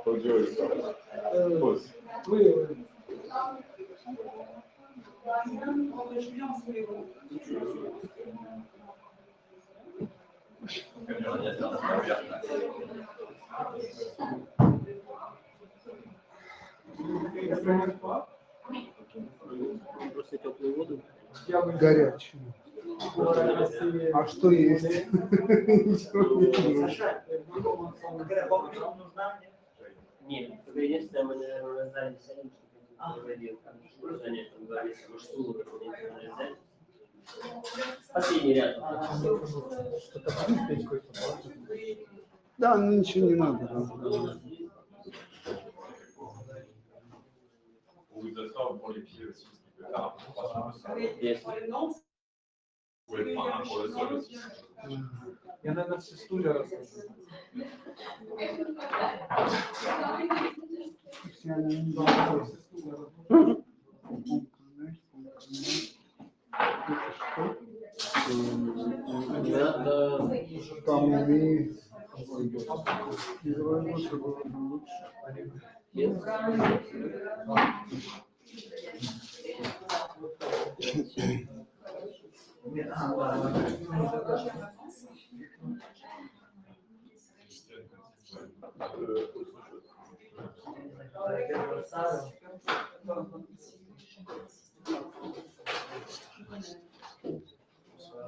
Audio, pause. Oui, oui. Горячий. А что есть? Ничего не есть. Нет, только единственное, мы, наверное, раздали сами, что проводил там занятие, там говорится, может, стул взять. Последний ряд. Что-то будет петь какой-то? Да, ну ничего не надо раздавать. On vous offre pour les pieds aussi, ce qui peut faire un peu Yes. Vous pouvez prendre un pour le sol aussi. Я, наверное, все стулья раздаю. Все они Да, все стулья раздаю. Там мы делаем лучше, было бы лучше.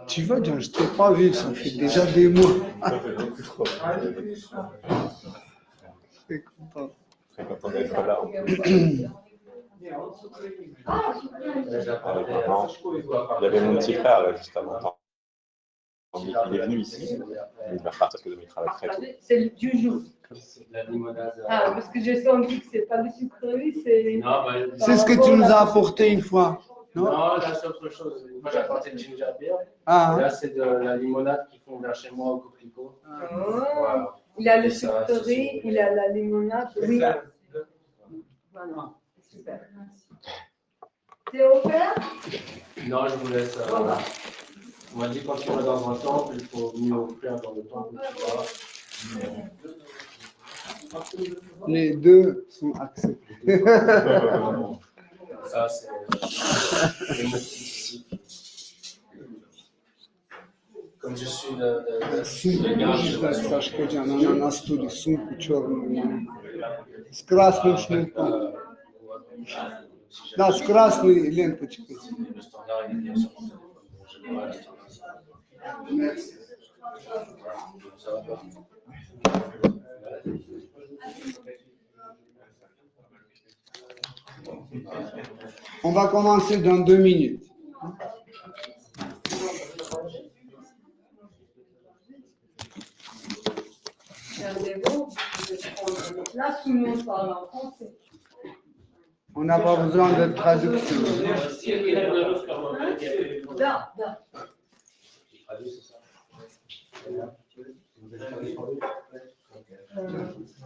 Tu vois, John, je t'ai pas vu, ça fait déjà des mois. Très content. Très content d'être là. Il y avait mon petit frère là juste avant. Il est venu ici, mais il va repartir parce que il travaille très tôt. C'est le joujou. La limonade. Ah, parce que j'ai senti que c'est pas des sucreries, c'est. Non, bah, C'est ce que tu nous as apporté une fois, non? non, là c'est autre chose. Moi j'ai apporté le ginger beer. Ah, Là c'est de la limonade qu'ils font vers chez moi au coquelicot. Voilà. Il a le Et ça, sucrerie, c'est- il a la limonade. Oui. Voilà. Super. C'est offert? Non, je vous laisse. Voilà. On m'a dit quand tu vas dans un temple, il faut mieux offrir dans le temple. les deux sont acceptés. Ça, c'est le ici. Comme je suis Сумку Сашка Джан, она на стуле, сумку черную. С красным шнурком. Да, с красной ленточкой. Le standard, il est bien sur mon téléphone. Je vais voir le standard. Merci. Ça va pas. On va commencer dans 2 minutes. Là, tout le monde parle en français. On n'a pas besoin de traduction. Da, da.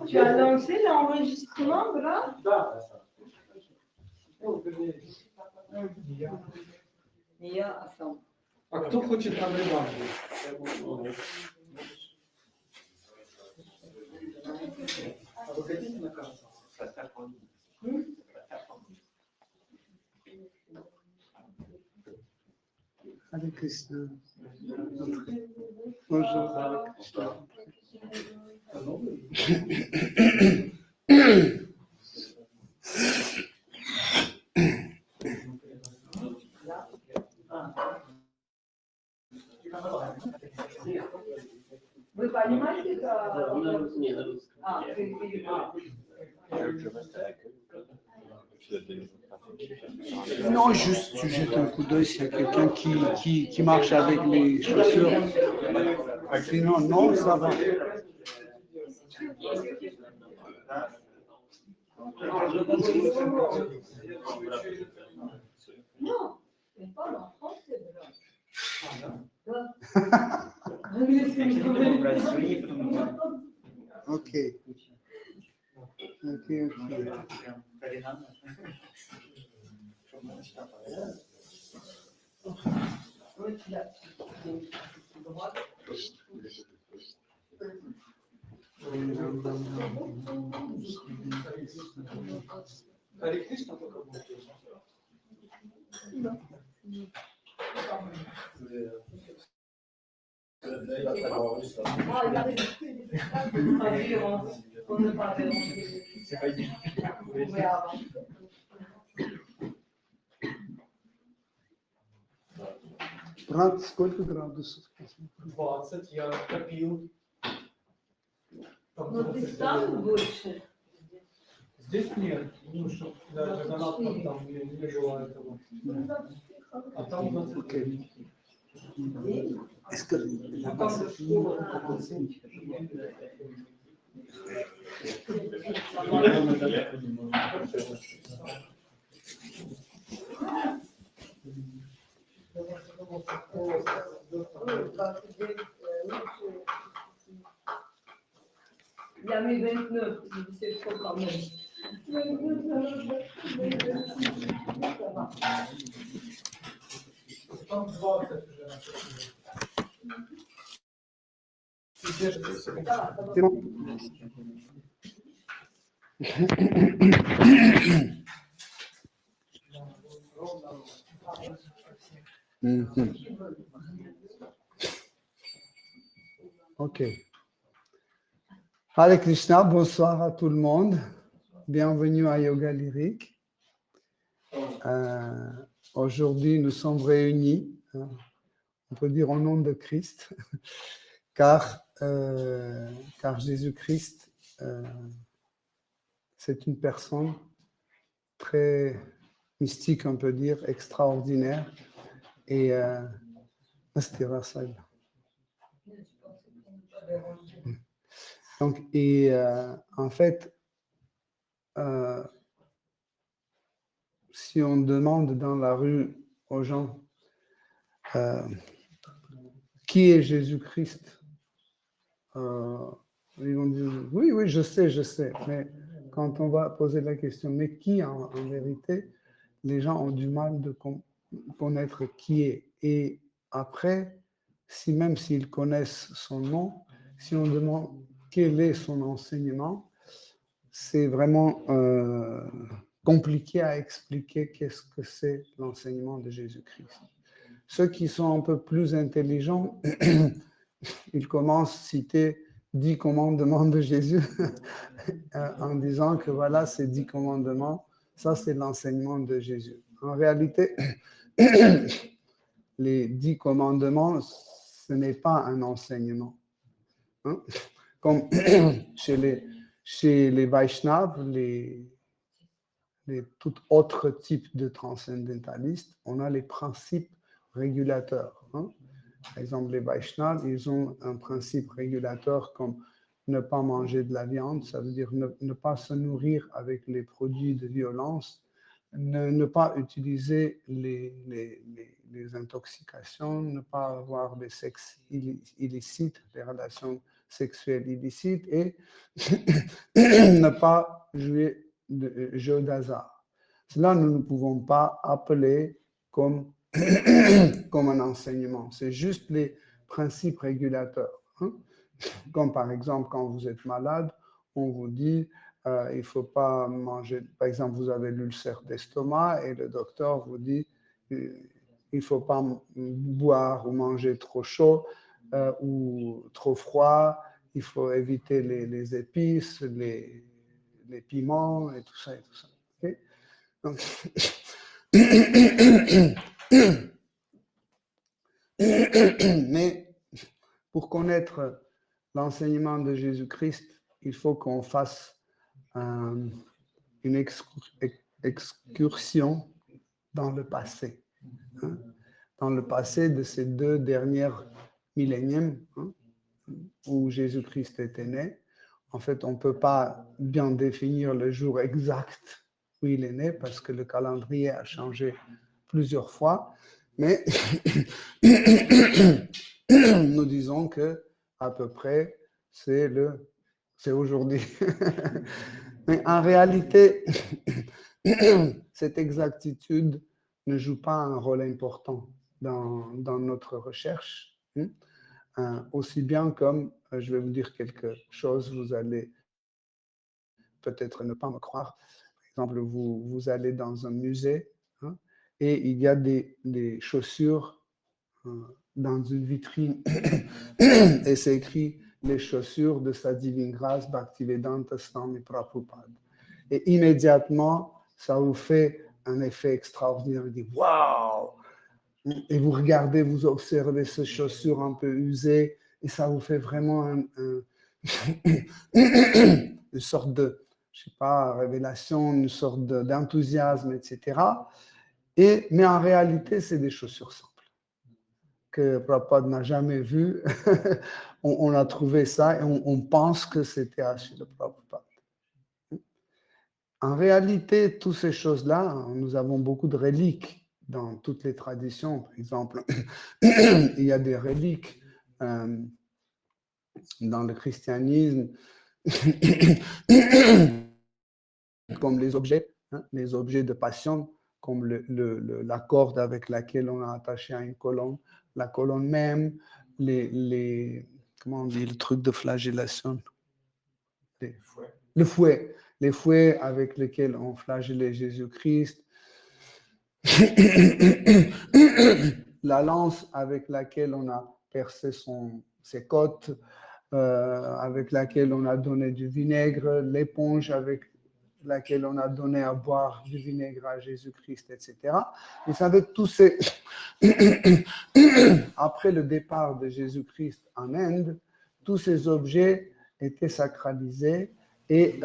Tu as lancé l'enregistrement, là? Я сам. А кто хочет там рыбам? А вы хотите на карту? Hare Krishna. Bonjour, Hare Krishna. Вы понимаете, On a это... не, на русском. Je reste à l'accueil. Tu as des Non, juste tu jettes un coup d'œil s'il y a quelqu'un qui marche avec les chaussures. Sinon, non, ça va. Non, c'est pas en français. Ok. Ok, ok. Hare Krishna только будет. Брат, сколько градусов? 20 я копил. Там Но ты 20. ставил больше? Здесь нет, ну, чтобы даже Ганатом там не было этого. А там 20. Ok. Est-ce que А там же школа. Il a mis 29, c'est trop quand même. Ça va. Там 20 уже написано. Ça va, ça va. c'est bon. Mhm. Ok. Hare Krishna, bonsoir à tout le monde. Bienvenue à Yoga Lyrique. Aujourd'hui, nous sommes réunis, on peut dire au nom de Christ, car Jésus-Christ, c'est une personne très mystique, on peut dire, extraordinaire. Et donc, en fait, si on demande dans la rue aux gens qui est Jésus-Christ, ils vont dire oui, oui, je sais, mais quand on va poser la question, mais qui en vérité, les gens ont du mal de connaître qui est. Et après, même s'ils connaissent son nom, si on demande quel est son enseignement, c'est vraiment compliqué à expliquer qu'est-ce que c'est l'enseignement de Jésus-Christ. Ceux qui sont un peu plus intelligents, ils commencent à citer 10 commandements de Jésus en disant que voilà, ces 10 commandements, ça c'est l'enseignement de Jésus. En réalité, les 10 commandements, ce n'est pas un enseignement. Hein? Comme chez les Vaishnavas, tout autre type de transcendentalistes, on a les principes régulateurs. Hein? Par exemple, les Vaishnavas, ils ont un principe régulateur comme ne pas manger de la viande, ça veut dire ne pas se nourrir avec les produits de violence, ne pas utiliser les intoxications, ne pas avoir des sexes illicites, des relations sexuelles illicites et ne pas jouer de jeux d'hasard. Cela, nous ne pouvons pas appeler comme un enseignement. C'est juste les principes régulateurs. Hein? Comme par exemple, quand vous êtes malade, on vous dit il ne faut pas manger. Par exemple, vous avez l'ulcère d'estomac et le docteur vous dit il ne faut pas boire ou manger trop chaud ou trop froid. Il faut éviter les épices, les piments et tout ça. Okay? Donc, mais pour connaître l'enseignement de Jésus-Christ, il faut qu'on fasse une excursion dans le passé. Hein? Dans le passé de ces 2 dernières milléniums, hein, où Jésus-Christ était né. En fait, on ne peut pas bien définir le jour exact où il est né parce que le calendrier a changé plusieurs fois. Mais nous disons que à peu près c'est aujourd'hui. Mais en réalité, cette exactitude ne joue pas un rôle important dans notre recherche. aussi bien comme, je vais vous dire quelque chose, vous allez peut-être ne pas me croire. Par exemple, vous allez dans un musée, hein, et il y a des chaussures dans une vitrine et c'est écrit les chaussures de sa divine grâce Bhaktivedanta Swami Prabhupada. Et immédiatement, ça vous fait un effet extraordinaire. Vous dites waouh! Et vous regardez, vous observez ces chaussures un peu usées et ça vous fait vraiment une sorte de, je sais pas, révélation, une sorte d'enthousiasme, etc. Mais en réalité, c'est des chaussures simples que Prabhupada n'a jamais vues. on a trouvé ça et on pense que c'était à Srila Prabhupada. En réalité, toutes ces choses-là, nous avons beaucoup de reliques dans toutes les traditions. Par exemple, il y a des reliques dans le christianisme comme les objets de passion, comme la corde avec laquelle on a attaché à une colonne, la colonne même, comment on dit, le truc de flagellation, le fouet, les fouets avec lesquels on flagellait Jésus-Christ, la lance avec laquelle on a percé ses côtes, avec laquelle on a donné du vinaigre, l'éponge avec laquelle on a donné à boire du vinaigre à Jésus-Christ, etc. Vous savez, tous ces... Après le départ de Jésus-Christ en Inde, tous ces objets étaient sacralisés et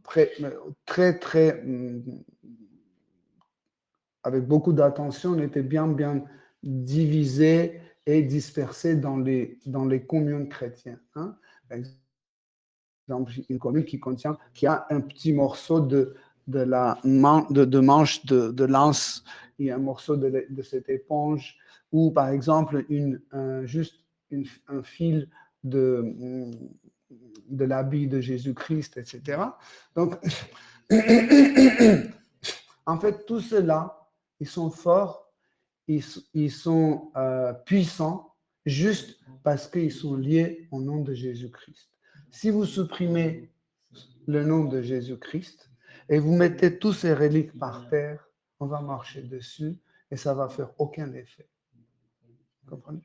très, avec beaucoup d'attention, on était bien divisés et dispersés dans les communes chrétiennes. Hein. Par exemple, une commune qui a un petit morceau de manche de lance et un morceau de cette éponge, ou par exemple juste un fil de l'habit de Jésus-Christ, etc. Donc, en fait, tout cela, ils sont forts, ils sont puissants, juste parce qu'ils sont liés au nom de Jésus-Christ. Si vous supprimez le nom de Jésus-Christ et vous mettez tous ces reliques par terre, on va marcher dessus et ça va faire aucun effet. Vous comprenez?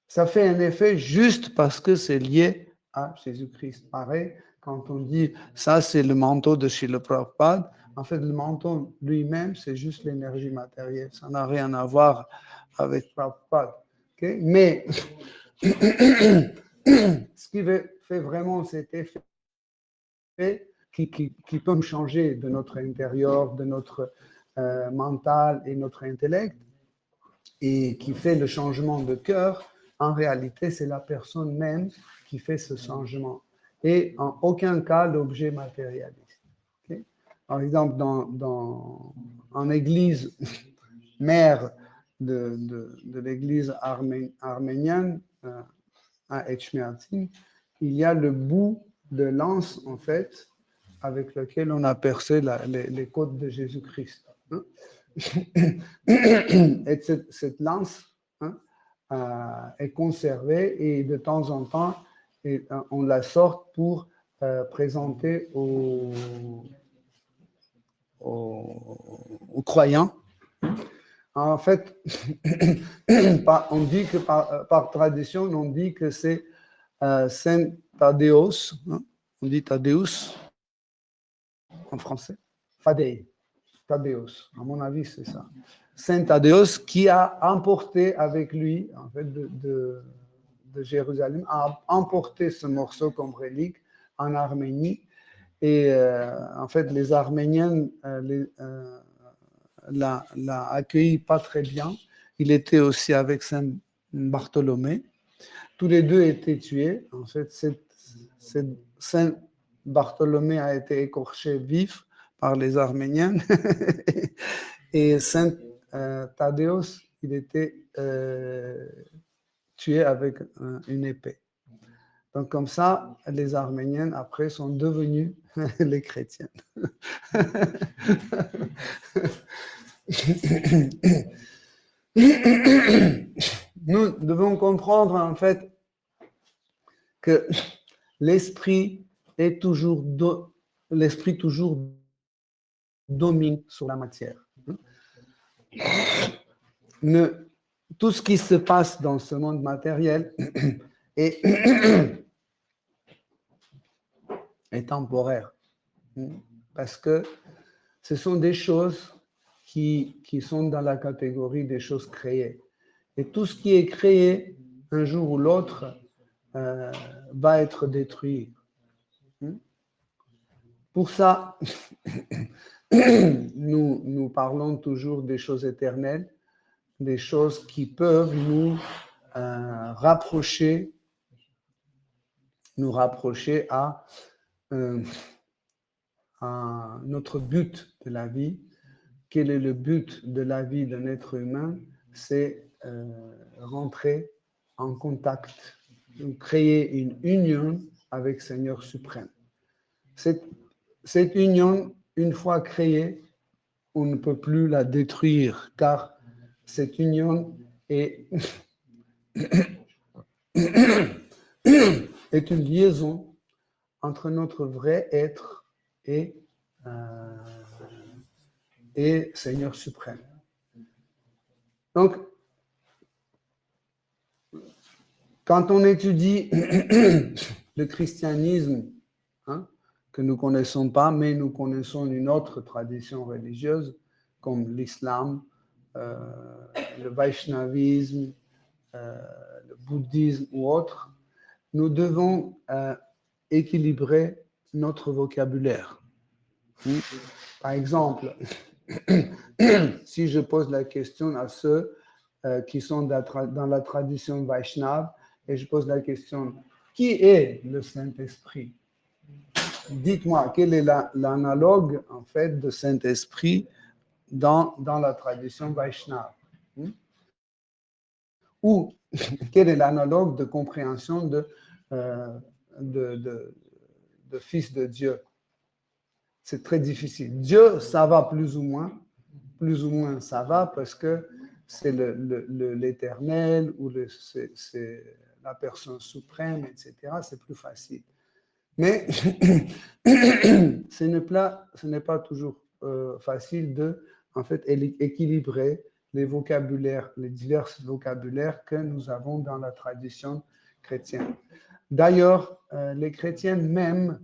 Ça fait un effet juste parce que c'est lié à Jésus-Christ. Pareil, quand on dit ça, c'est le manteau de Srila Prabhupada, en fait, le manteau lui-même, c'est juste l'énergie matérielle. Ça n'a rien à voir avec Prabhupada. Okay? Mais ce qui fait vraiment cet effet qui peut me changer de notre intérieur, de notre mental et notre intellect, et qui fait le changement de cœur, en réalité, c'est la personne même qui fait ce changement. Et en aucun cas l'objet matérialiste. Okay? Par exemple, en église mère de l'église arménienne, à Etchmiadzin, il y a le bout de lance, en fait, avec lequel on a percé les côtes de Jésus-Christ. Hein? Et cette lance est conservée et de temps en temps, on la sort pour présenter aux croyants. En fait, on dit que par tradition, on dit que c'est Saint Thaddeus, hein? On dit Thaddeus en français, Thaddeus, à mon avis, c'est ça. Saint Thaddeus qui a emporté avec lui, en fait, de Jérusalem, a emporté ce morceau comme relique en Arménie. Et en fait, les Arméniens l'a accueilli pas très bien. Il était aussi avec Saint Bartholomé. Tous les deux étaient tués. En fait, Saint Bartholomé a été écorché vif par les Arméniens. Et Saint Thaddeus, il était tué avec une épée. Donc comme ça, les Arméniens, après, sont devenus les chrétiens. nous devons comprendre en fait que l'esprit toujours domine sur la matière. Tout ce qui se passe dans ce monde matériel est, est temporaire. Parce que ce sont des choses qui sont dans la catégorie des choses créées. Et tout ce qui est créé, un jour ou l'autre, va être détruit. Pour ça, nous parlons toujours des choses éternelles, des choses qui peuvent nous rapprocher à notre but de la vie. Quel est le but de la vie d'un être humain? C'est rentrer en contact, créer une union avec Seigneur suprême. Cette union, une fois créée, on ne peut plus la détruire, car cette union est une liaison entre notre vrai être et Seigneur suprême. Donc, quand on étudie le christianisme, que nous ne connaissons pas, mais nous connaissons une autre tradition religieuse, comme l'islam, le vaishnavisme, le bouddhisme ou autre, nous devons équilibrer notre vocabulaire. Par exemple, si je pose la question à ceux qui sont dans la tradition Vaishnava, et je pose la question, qui est le Saint-Esprit? Dites-moi, quel est l'analogue en fait de Saint-Esprit dans la tradition Vaishnava? Ou quel est l'analogue de compréhension de Fils de Dieu? C'est très difficile. Dieu, ça va plus ou moins ça va parce que c'est l'éternel ou c'est la personne suprême, etc. C'est plus facile. Mais ce n'est pas toujours facile de, en fait, équilibrer les vocabulaires, les divers vocabulaires que nous avons dans la tradition chrétienne. D'ailleurs, les chrétiens même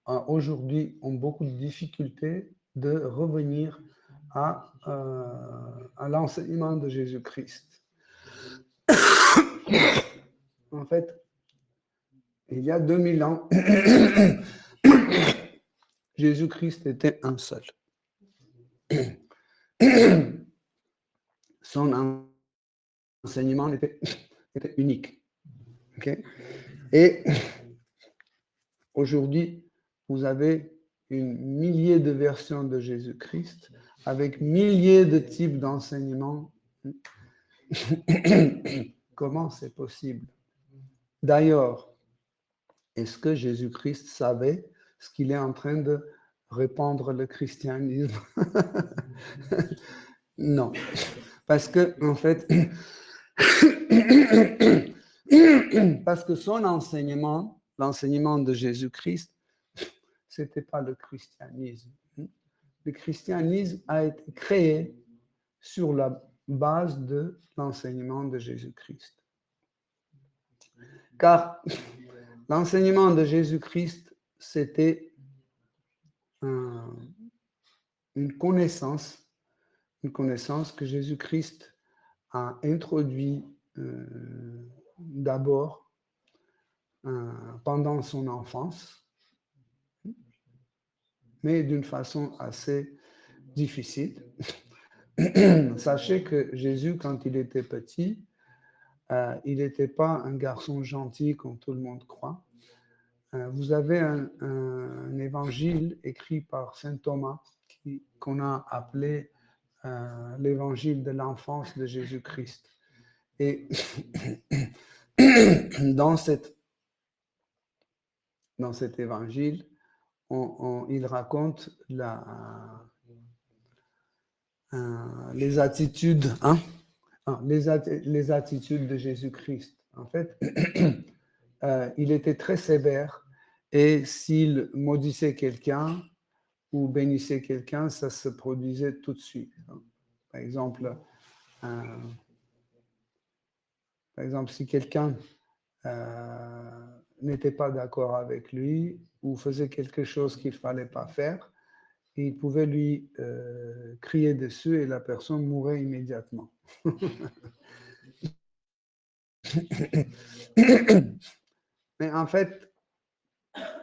aujourd'hui ont beaucoup de difficultés de revenir à l'enseignement de Jésus-Christ. En fait, il y a 2000 ans, Jésus-Christ était un seul. Son enseignement était unique. Okay? Et aujourd'hui, vous avez une millier de versions de Jésus-Christ avec milliers de types d'enseignements. Comment c'est possible? D'ailleurs, est-ce que Jésus-Christ savait ce qu'il est en train de répandre le christianisme? Non. Parce que, en fait, parce que son enseignement, l'enseignement de Jésus-Christ, ce n'était pas le christianisme. Le christianisme a été créé sur la base de l'enseignement de Jésus-Christ. Car l'enseignement de Jésus-Christ, c'était une connaissance que Jésus-Christ a introduit d'abord pendant son enfance, mais d'une façon assez difficile. Sachez que Jésus, quand il était petit, il n'était pas un garçon gentil comme tout le monde croit. Vous avez un évangile écrit par saint Thomas qu'on a appelé l'évangile de l'enfance de Jésus-Christ. Et dans cet évangile, il raconte la les attitudes, hein? Les attitudes de Jésus-Christ. En fait, il était très sévère et s'il maudissait quelqu'un ou bénissait quelqu'un, ça se produisait tout de suite. Par exemple, si quelqu'un n'était pas d'accord avec lui ou faisait quelque chose qu'il ne fallait pas faire, il pouvait lui crier dessus et la personne mourait immédiatement. Mais en fait,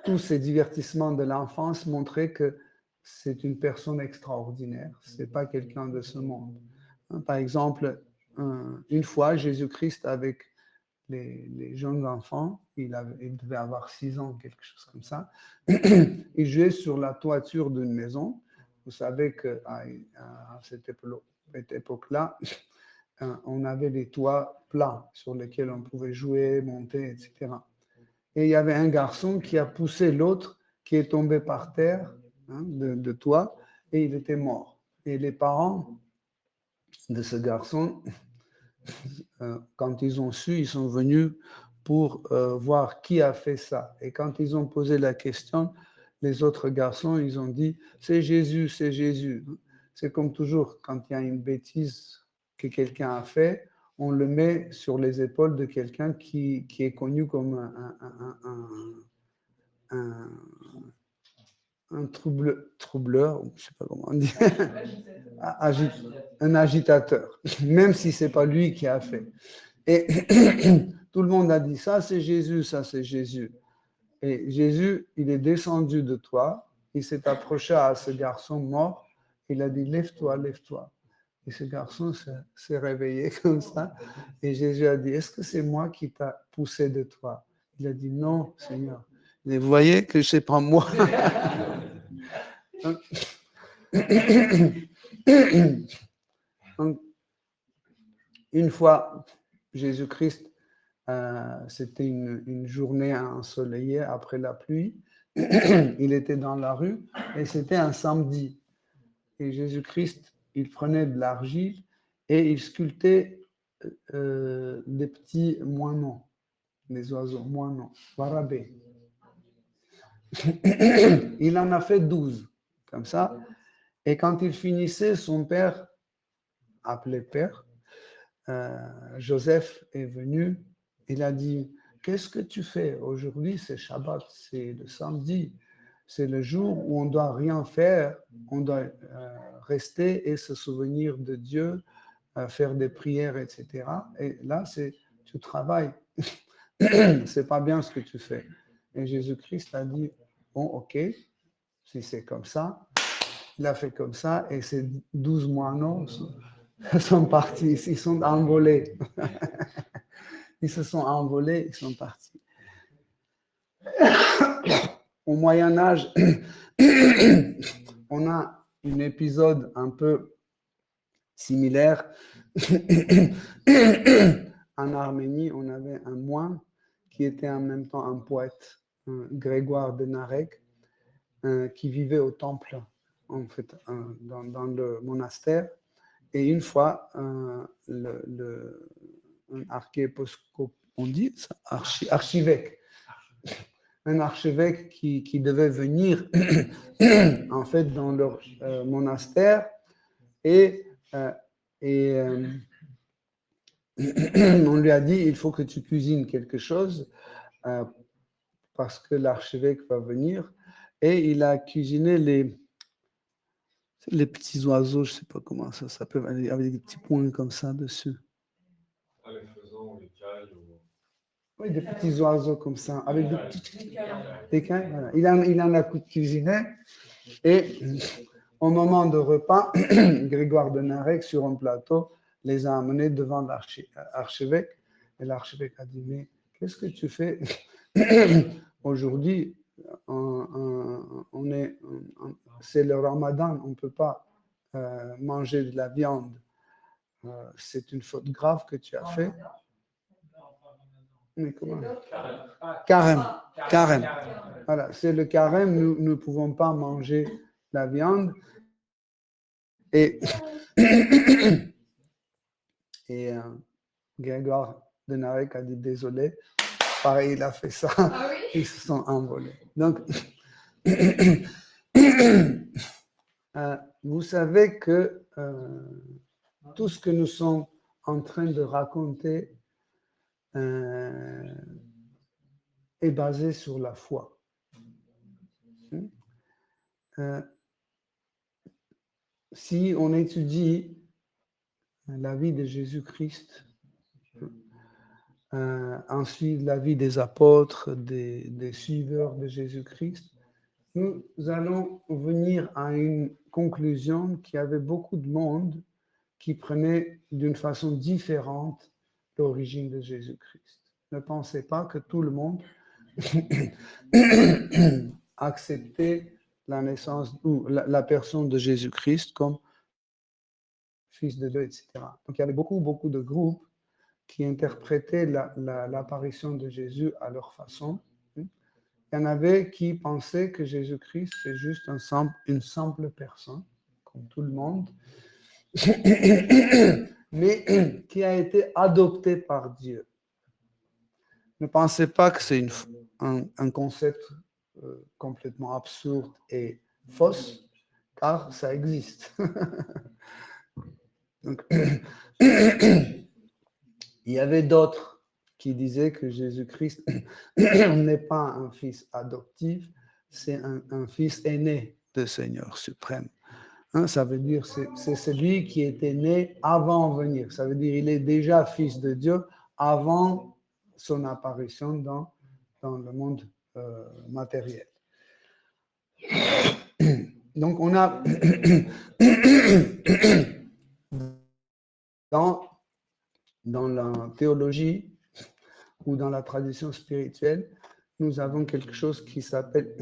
tous ces divertissements de l'enfance montraient que c'est une personne extraordinaire, ce n'est pas quelqu'un de ce monde. Par exemple, une fois, Jésus-Christ, avec les jeunes enfants, il devait avoir 6 ans, quelque chose comme ça, il jouait sur la toiture d'une maison. Vous savez qu'à cette époque-là, on avait des toits plats sur lesquels on pouvait jouer, monter, etc. Et il y avait un garçon qui a poussé l'autre qui est tombé par terre de toit et il était mort. Et les parents de ce garçon, quand ils ont su, ils sont venus pour voir qui a fait ça. Et quand ils ont posé la question, les autres garçons, ils ont dit « c'est Jésus, c'est Jésus ». C'est comme toujours, quand il y a une bêtise que quelqu'un a fait, on le met sur les épaules de quelqu'un qui est connu comme un troubleur, je ne sais pas comment on dit, un agitateur, même si ce n'est pas lui qui a fait. Et tout le monde a dit, ça c'est Jésus, ça c'est Jésus. Et Jésus, il est descendu de toi, il s'est approché à ce garçon mort, il a dit, lève-toi, lève-toi. Et ce garçon s'est réveillé comme ça. Et Jésus a dit, est-ce que c'est moi qui t'a poussé de toi? Il a dit, non, Seigneur. Et vous voyez que ce n'est pas moi. Donc, une fois, Jésus-Christ, c'était une journée ensoleillée après la pluie. Il était dans la rue et c'était un samedi. Et Jésus-Christ, il prenait de l'argile et il sculptait des petits moineaux, des oiseaux, moineaux, barabés. Il en a fait 12, comme ça. Et quand il finissait, son père, appelé père, Joseph est venu. Il a dit, qu'est-ce que tu fais? Aujourd'hui, c'est Shabbat, c'est le samedi. C'est le jour où on ne doit rien faire, on doit rester et se souvenir de Dieu, faire des prières, etc. Et là, tu travailles. C'est pas bien ce que tu fais. Et Jésus-Christ a dit, bon, ok, si c'est comme ça, il a fait comme ça, et ces 12 moineaux sont partis, ils sont envolés. Ils se sont envolés, ils sont partis. Au Moyen-Âge, on a un épisode un peu similaire. En Arménie, on avait un moine qui était en même temps un poète, Grégoire de Narek, qui vivait au temple, en fait, dans le monastère. Et une fois, un archépiscope, on dit ça, archevêque, un archevêque qui devait venir en fait dans leur monastère et on lui a dit il faut que tu cuisines quelque chose parce que l'archevêque va venir et il a cuisiné les petits oiseaux, je ne sais pas comment ça s'appelle, avec des petits points comme ça dessus. Les faisans, les cailles. Oui, des petits oiseaux comme ça, avec des cailles. Voilà. Il en a cuisiné et au moment de repas, Grégoire de Narek, sur un plateau, les a amenés devant l'archevêque. Et l'archevêque a dit, mais qu'est-ce que tu fais aujourd'hui? C'est le ramadan, on ne peut pas manger de la viande. C'est une faute grave que tu as fait. Mais comment? Carême. Voilà, c'est le carême, nous ne pouvons pas manger la viande. Et Et Grégoire de Narek a dit désolé. Pareil, il a fait ça. Ah oui? Ils se sont envolés. Donc, vous savez que tout ce que nous sommes en train de raconter est basé sur la foi. Si on étudie la vie de Jésus-Christ, ensuite la vie des apôtres, des suiveurs de Jésus-Christ, nous allons venir à une conclusion qu'il y avait beaucoup de monde qui prenait d'une façon différente l'origine de Jésus-Christ. Ne pensez pas que tout le monde acceptait la naissance ou la personne de Jésus-Christ comme fils de Dieu, etc. Donc il y avait beaucoup de groupes qui interprétaient l'apparition de Jésus à leur façon. Il y en avait qui pensaient que Jésus-Christ c'est juste une simple personne, comme tout le monde, mais qui a été adopté par Dieu. Ne pensez pas que c'est un concept complètement absurde et fausse, car ça existe. Donc, il y avait d'autres qui disaient que Jésus-Christ n'est pas un fils adoptif, c'est un fils aîné du Seigneur suprême. Hein, ça veut dire c'est celui qui était né avant de venir. Ça veut dire il est déjà fils de Dieu avant son apparition dans le monde matériel. Donc on a dans la théologie ou dans la tradition spirituelle, nous avons quelque chose qui s'appelle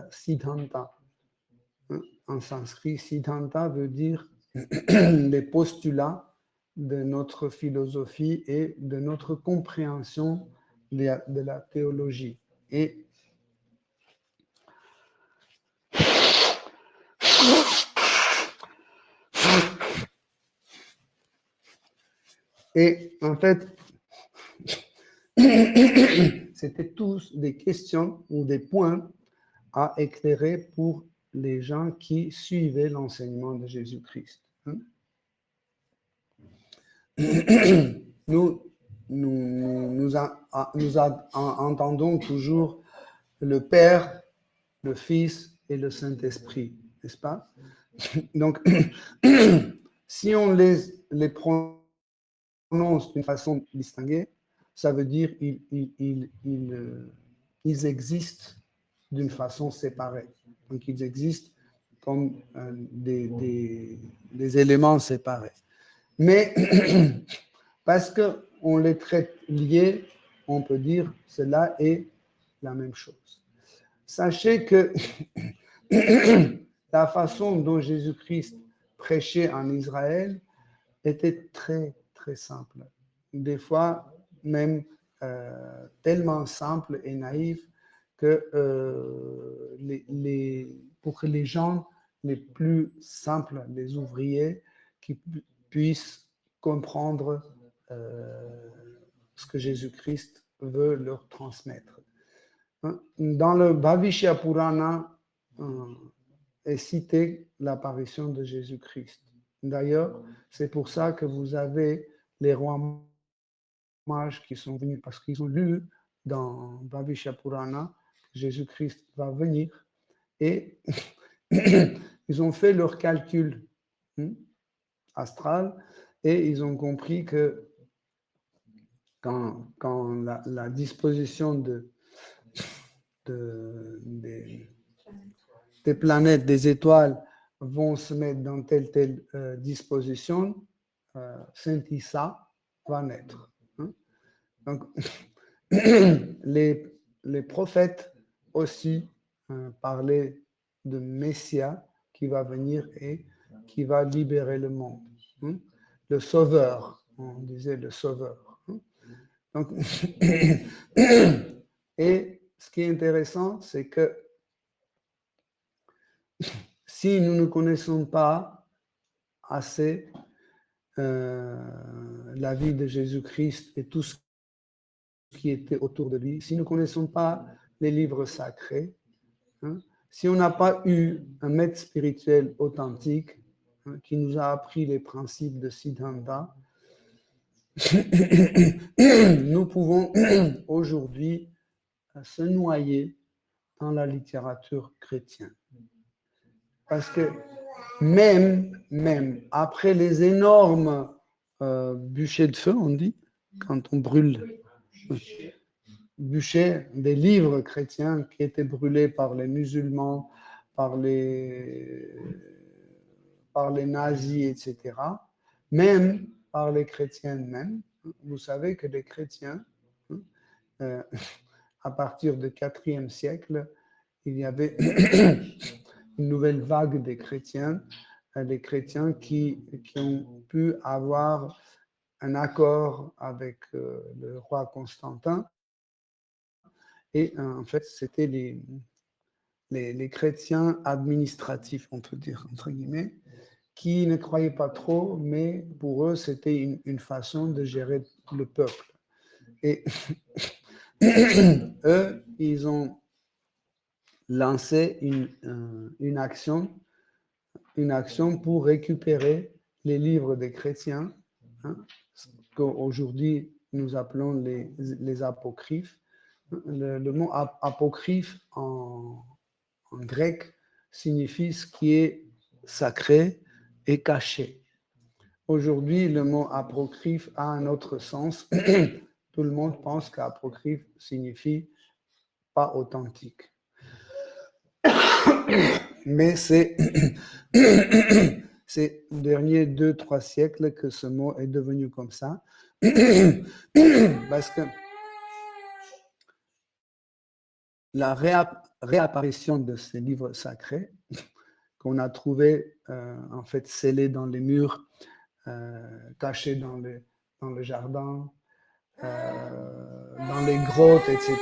Siddhanta. En sanskrit, Siddhanta veut dire les postulats de notre philosophie et de notre compréhension de la théologie. Et en fait, c'était tous des questions ou des points à éclairer pour les gens qui suivaient l'enseignement de Jésus-Christ. Nous entendons toujours le Père, le Fils et le Saint-Esprit, n'est-ce pas? Donc, si on les prononce d'une façon distinguée, ça veut dire qu'ils existent d'une façon séparée. Donc, ils existent comme des éléments séparés. Mais parce qu'on les traite liés, on peut dire cela est la même chose. Sachez que la façon dont Jésus-Christ prêchait en Israël était très, très simple. Des fois, même tellement simple et naïf que pour que les gens les plus simples, les ouvriers, qui puissent comprendre ce que Jésus-Christ veut leur transmettre. Dans le Bhavishya Purana est citée l'apparition de Jésus-Christ. D'ailleurs, c'est pour ça que vous avez les rois mages qui sont venus, parce qu'ils ont lu dans Bhavishya Purana que Jésus-Christ va venir et ils ont fait leur calcul astral et ils ont compris que quand la disposition des planètes, des étoiles vont se mettre dans telle disposition, Saint Issa va naître. Donc, les prophètes aussi parlaient de Messia qui va venir et qui va libérer le monde. Le sauveur, on disait le sauveur. Donc, et ce qui est intéressant, c'est que si nous ne connaissons pas assez la vie de Jésus-Christ et tout ce qui était autour de lui, si nous ne connaissons pas les livres sacrés, hein, si on n'a pas eu un maître spirituel authentique qui nous a appris les principes de Siddhanta, nous pouvons aujourd'hui se noyer dans la littérature chrétienne. Parce que même après les énormes bûchers de feu, on dit, quand on brûle, bûchers des livres chrétiens qui étaient brûlés par les musulmans, par les nazis, etc., même par les chrétiens même. Vous savez que les chrétiens, à partir du IVe siècle, il y avait une nouvelle vague des chrétiens, les chrétiens qui ont pu avoir un accord avec le roi Constantin. Et en fait, c'était les chrétiens administratifs, on peut dire, entre guillemets, qui ne croyaient pas trop, mais pour eux, c'était une façon de gérer le peuple. Et eux, ils ont lancé une action pour récupérer les livres des chrétiens, hein, ce qu'aujourd'hui nous appelons les apocryphes. Le mot apocryphe en grec signifie ce qui est sacré et caché. Aujourd'hui, le mot apocryphe a un autre sens. Tout le monde pense qu'apocryphe signifie pas authentique. Mais c'est ces derniers 2-3 siècles que ce mot est devenu comme ça. Parce que la réapparition de ces livres sacrés qu'on a trouvés en fait scellés dans les murs, cachés dans le jardin, dans les grottes, etc.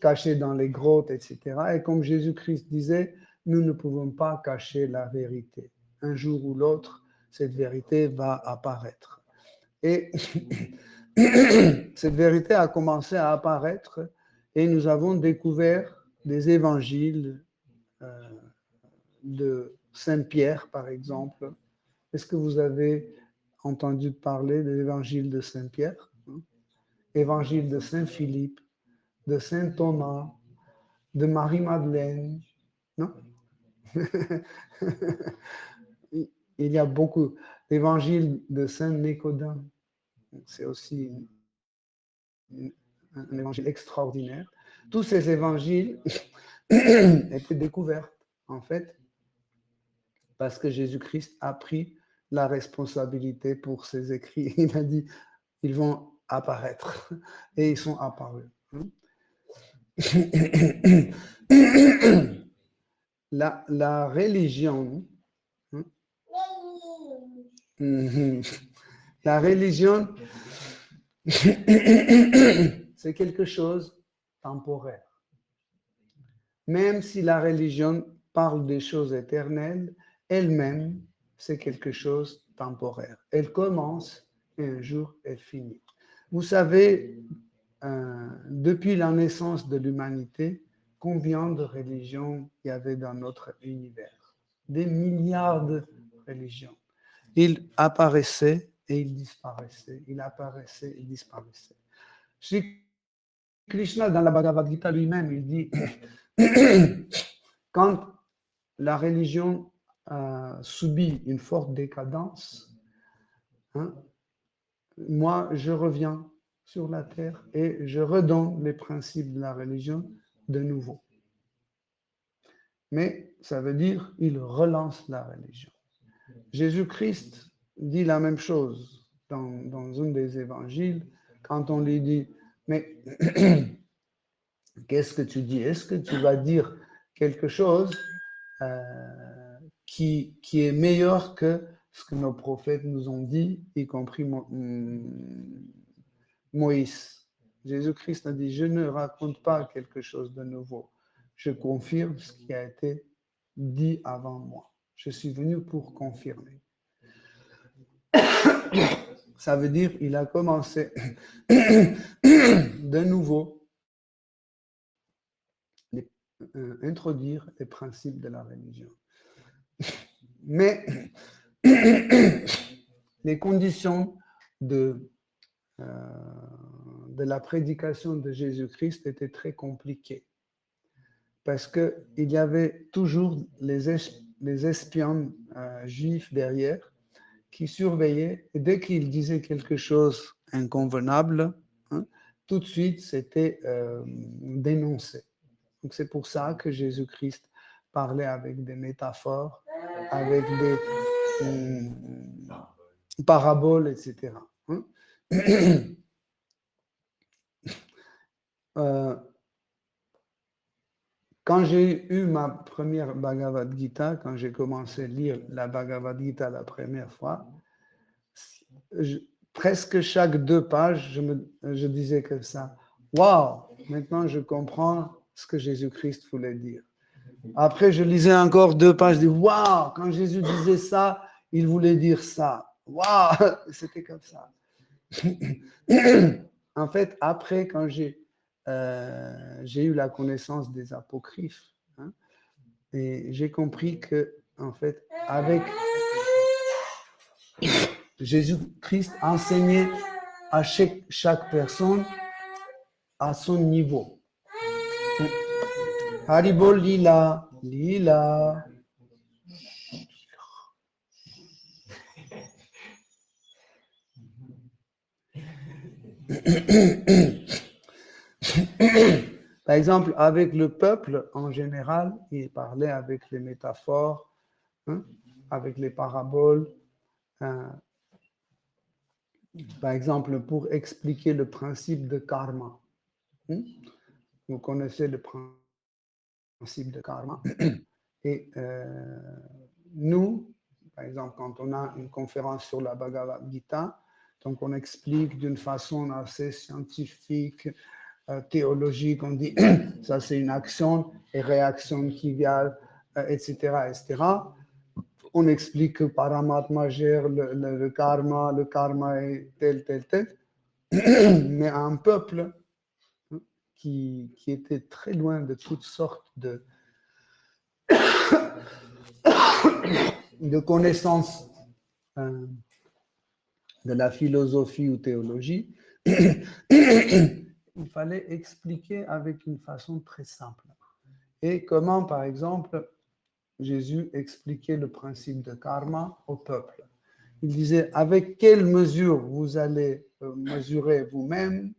Cachés dans les grottes, etc. Et comme Jésus-Christ disait, nous ne pouvons pas cacher la vérité. Un jour ou l'autre, cette vérité va apparaître. Et cette vérité a commencé à apparaître et nous avons découvert des évangiles de Saint-Pierre, par exemple. Est-ce que vous avez entendu parler de l'évangile de Saint-Pierre? Évangile de Saint-Philippe, de Saint-Thomas, de Marie-Madeleine, non? Il y a beaucoup. L'évangile de Saint-Nicodème, c'est aussi un évangile extraordinaire. Tous ces évangiles étaient découverts, en fait, parce que Jésus-Christ a pris la responsabilité pour ses écrits. Il a dit, ils vont apparaître. Et ils sont apparus. La religion, la religion, c'est quelque chose de temporaire. Même si la religion parle des choses éternelles, elle-même, c'est quelque chose de temporaire. Elle commence et un jour, elle finit. Vous savez, depuis la naissance de l'humanité, combien de religions il y avait dans notre univers? Des milliards de religions. Il apparaissait et il disparaissait. Il apparaissait et disparaissait. Shri Krishna, dans la Bhagavad Gita lui-même, il dit quand la religion subit une forte décadence, hein, moi, je reviens sur la terre et je redonne les principes de la religion de nouveau. Mais ça veut dire qu'il relance la religion. Jésus-Christ dit la même chose dans un des évangiles, quand on lui dit, mais qu'est-ce que tu dis? Est-ce que tu vas dire quelque chose qui est meilleur que ce que nos prophètes nous ont dit, y compris Moïse? Jésus-Christ a dit, je ne raconte pas quelque chose de nouveau. je confirme ce qui a été dit avant moi. Je suis venu pour confirmer. Ça veut dire il a commencé de nouveau introduire les principes de la religion. Mais les conditions de la prédication de Jésus-Christ étaient très compliquées. Parce qu'il y avait toujours les espions juifs derrière qui surveillaient. Et dès qu'ils disaient quelque chose d'inconvenable, tout de suite, c'était dénoncé. Donc, c'est pour ça que Jésus-Christ parlait avec des métaphores, avec des paraboles, etc. Quand j'ai eu ma première Bhagavad Gita, quand j'ai commencé à lire la Bhagavad Gita la première fois, presque chaque 2 pages, je disais comme ça, « Waouh, maintenant je comprends ce que Jésus-Christ voulait dire. » Après, je lisais encore 2 pages, je dis « Waouh, quand Jésus disait ça, il voulait dire ça. Waouh, c'était comme ça. » En fait, après, quand j'ai eu la connaissance des apocryphes, et j'ai compris que, en fait, avec Jésus-Christ enseignait à chaque personne à son niveau. Haribol Lila, Lila. Par exemple, avec le peuple en général, il parlait avec les métaphores, avec les paraboles. Par exemple, pour expliquer le principe de karma. Vous connaissez le principe de karma. Et nous, par exemple, quand on a une conférence sur la Bhagavad Gita, donc on explique d'une façon assez scientifique, théologique, on dit ça c'est une action et réaction qui vient, etc., etc. On explique que Paramatma gère le karma est tel, tel, tel. Mais un peuple qui était très loin de toutes sortes de connaissances de la philosophie ou théologie, il fallait expliquer avec une façon très simple. Et comment, par exemple, Jésus expliquait le principe de karma au peuple. Il disait, avec quelle mesure vous allez mesurer vous-même,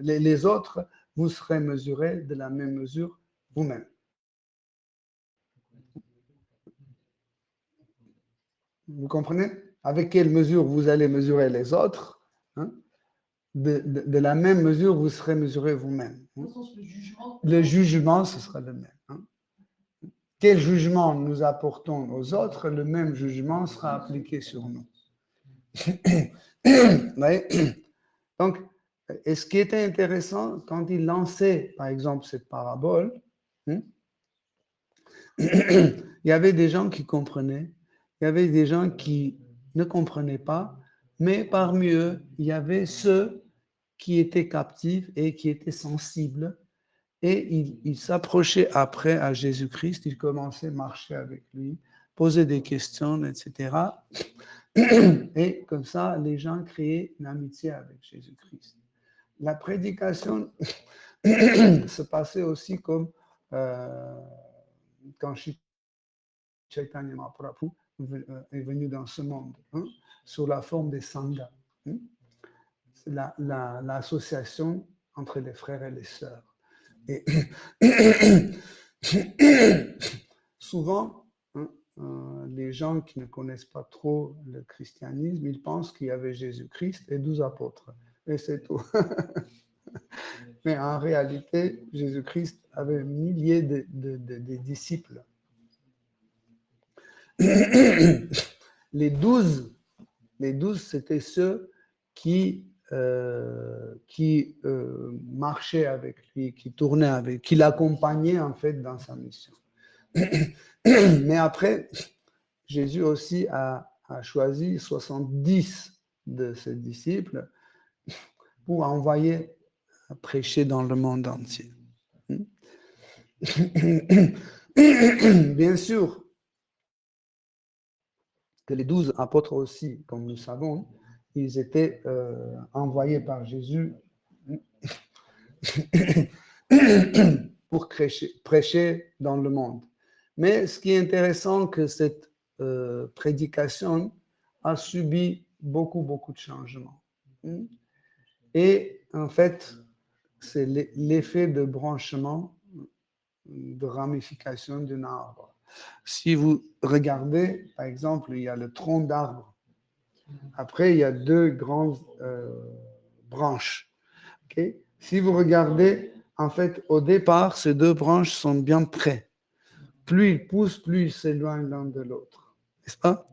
les autres, vous serez mesurés de la même mesure vous-même. Vous comprenez? Avec quelle mesure vous allez mesurer les autres, de la même mesure vous serez mesuré vous-même. Le jugement, ce sera le même. Quel jugement nous apportons aux autres, le même jugement sera appliqué sur nous. Donc, et ce qui était intéressant, quand il lançait, par exemple, cette parabole, il y avait des gens qui comprenaient, il y avait des gens qui ne comprenaient pas, mais parmi eux, il y avait ceux qui étaient captifs et qui étaient sensibles. Et il s'approchait après à Jésus-Christ, il commençait à marcher avec lui, poser des questions, etc. Et comme ça, les gens créaient une amitié avec Jésus-Christ. La prédication se passait aussi comme quand Chaitanya Mahaprabhu est venu dans ce monde, sous la forme des sanghas. C'est l'association entre les frères et les sœurs. Et souvent, les gens qui ne connaissent pas trop le christianisme, ils pensent qu'il y avait Jésus-Christ et 12 apôtres. Et c'est tout. Mais en réalité, Jésus-Christ avait milliers de disciples. Les 12, c'était ceux qui marchait avec lui, qui tournait avec, qui l'accompagnait en fait dans sa mission. Mais après, Jésus aussi a choisi 70 de ses disciples pour envoyer prêcher dans le monde entier. Bien sûr que les 12 apôtres aussi, comme nous savons, ils étaient envoyés par Jésus pour prêcher dans le monde. Mais ce qui est intéressant, que cette prédication a subi beaucoup de changements. Et en fait, c'est l'effet de branchement, de ramification d'un arbre. Si vous regardez, par exemple, il y a le tronc d'arbre. Après, il y a deux grandes branches. Okay? Si vous regardez, en fait, au départ, ces deux branches sont bien près. Plus ils poussent, plus ils s'éloignent l'un de l'autre. N'est-ce pas?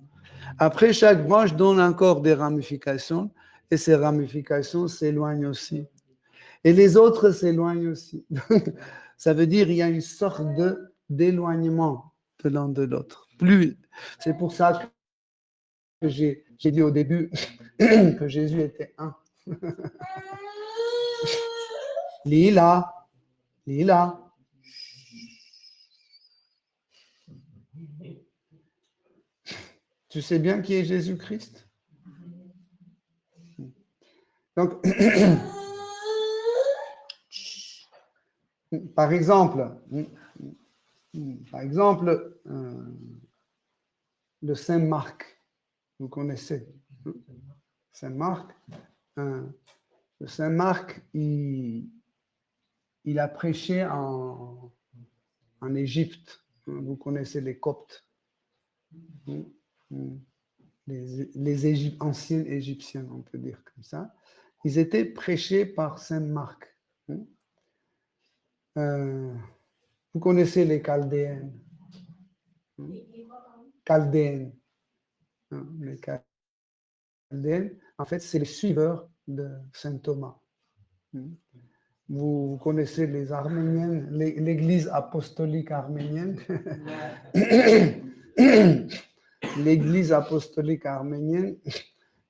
Après, chaque branche donne encore des ramifications, et ces ramifications s'éloignent aussi. Et les autres s'éloignent aussi. Ça veut dire qu'il y a une sorte d'éloignement de l'un de l'autre. C'est pour ça que j'ai dit au début que Jésus était un. Lila. Tu sais bien qui est Jésus-Christ? Donc, par exemple, le Saint Marc, vous connaissez Saint Marc. Le Saint Marc, il a prêché en Égypte. Vous connaissez les Coptes, les anciens Égyptiens, on peut dire comme ça. Ils étaient prêchés par Saint Marc. Vous connaissez les Chaldéens. Chaldéens. Les Chaldéens, en fait, c'est les suiveurs de Saint Thomas. Vous connaissez les Arméniens, l'Église apostolique arménienne. L'Église apostolique arménienne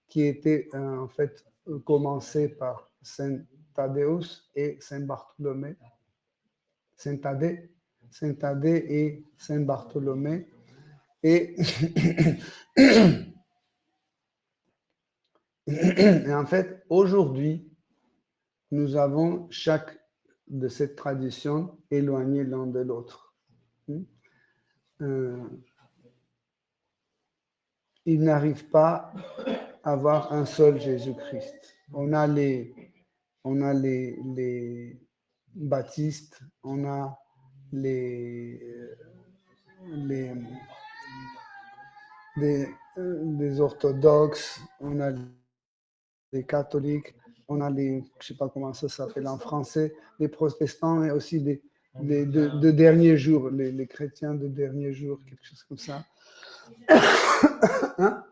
qui était en fait commencée par Saint Thaddeus et Saint Bartholomé. Saint Thaddée et Saint Bartholomé. Et en fait, aujourd'hui, nous avons chaque de ces traditions éloignées l'un de l'autre. Il n'arrive pas à avoir un seul Jésus-Christ. On a les baptistes, on a les orthodoxes, on a les catholiques, on a les, je ne sais pas comment ça s'appelle en français, les protestants et aussi de dernier jour, les chrétiens de dernier jour, quelque chose comme ça. Hein?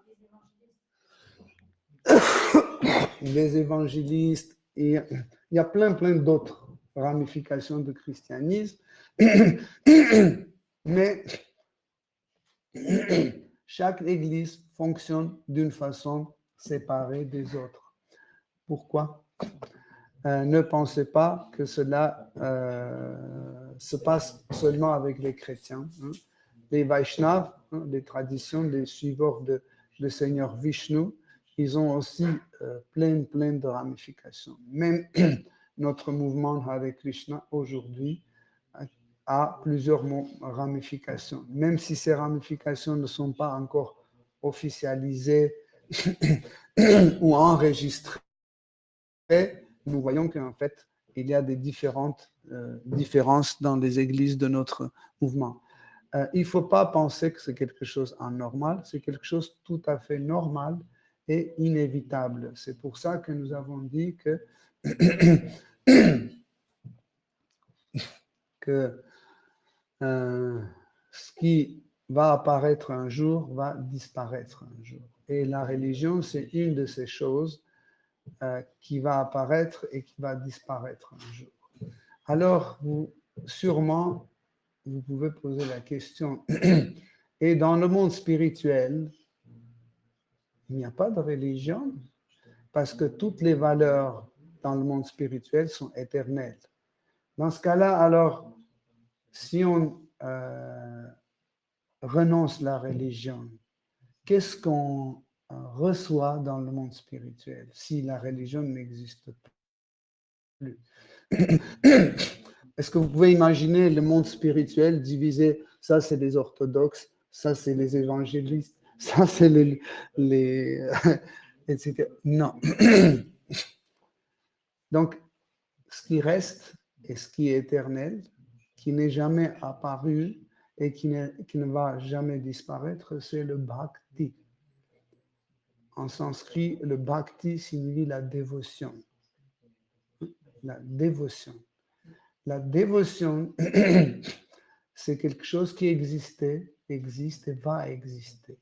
Les évangélistes, et il y a plein d'autres ramifications de christianisme, mais chaque église fonctionne d'une façon séparée des autres. Pourquoi? Ne pensez pas que cela se passe seulement avec les chrétiens. Les Vaishnavas, les traditions des suiveurs de Seigneur Vishnu, ils ont aussi plein de ramifications. Même notre mouvement Hare Krishna aujourd'hui a plusieurs ramifications. Même si ces ramifications ne sont pas encore officialisées ou enregistrées, nous voyons qu'en fait, il y a des différences dans les églises de notre mouvement. Il ne faut pas penser que c'est quelque chose d'anormal, c'est quelque chose de tout à fait normal et inévitable. C'est pour ça que nous avons dit que ce qui va apparaître un jour va disparaître un jour. Et la religion, c'est une de ces choses qui va apparaître et qui va disparaître un jour. Alors, sûrement, vous pouvez poser la question, et dans le monde spirituel, il n'y a pas de religion parce que toutes les valeurs dans le monde spirituel sont éternelles. Dans ce cas-là, alors, si on renonce à la religion, qu'est-ce qu'on reçoit dans le monde spirituel si la religion n'existe plus? Est-ce que vous pouvez imaginer le monde spirituel divisé? Ça, c'est les orthodoxes, ça, c'est les évangélistes, ça, c'est les etc. Non. Donc, ce qui reste et ce qui est éternel, qui n'est jamais apparu et qui ne va jamais disparaître, c'est le bhakti. En sanskrit, le bhakti signifie la dévotion. La dévotion. La dévotion, c'est quelque chose qui existait, existe et va exister.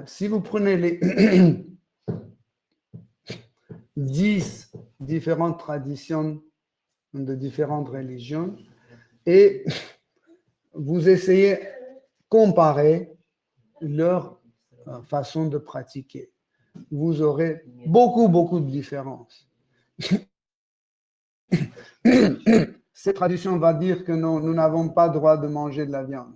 Si vous prenez les 10 différentes traditions de différentes religions et vous essayez de comparer leur façon de pratiquer, vous aurez beaucoup de différences. Cette tradition va dire que non, nous n'avons pas le droit de manger de la viande.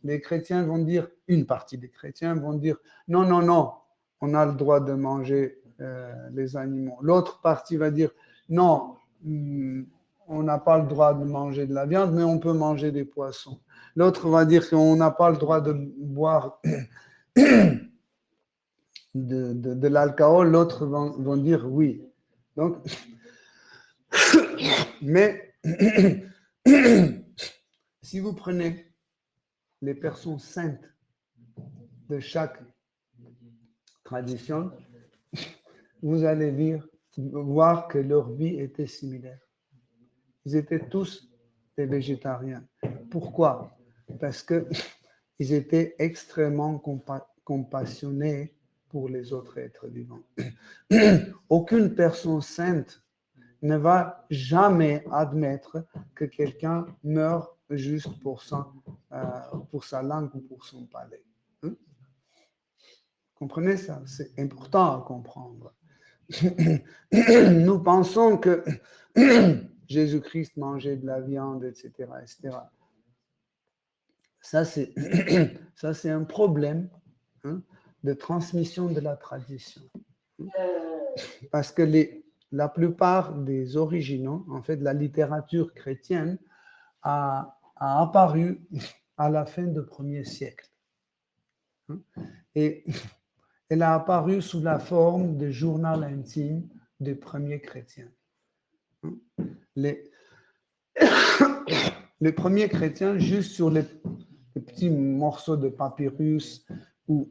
Les chrétiens vont dire, une partie des chrétiens vont dire, non, on a le droit de manger les animaux. L'autre partie va dire, non, on n'a pas le droit de manger de la viande, mais on peut manger des poissons. L'autre va dire qu'on n'a pas le droit de boire de l'alcool. L'autre vont dire oui. Donc, mais si vous prenez les personnes saintes de chaque tradition, vous allez voir que leur vie était similaire. Ils étaient tous des végétariens. Pourquoi? Parce qu'ils étaient extrêmement compassionnés pour les autres êtres vivants. Aucune personne sainte ne va jamais admettre que quelqu'un meure juste pour sa langue ou pour son palais. Comprenez ça? C'est important à comprendre. Nous pensons que Jésus-Christ mangeait de la viande, etc., etc. Ça, c'est un problème de transmission de la tradition. Parce que la plupart des originaux, en fait, la littérature chrétienne a apparu à la fin du 1er siècle. Et elle a apparu sous la forme de journal intime des premiers chrétiens. Les premiers chrétiens, juste sur les petits morceaux de papyrus ou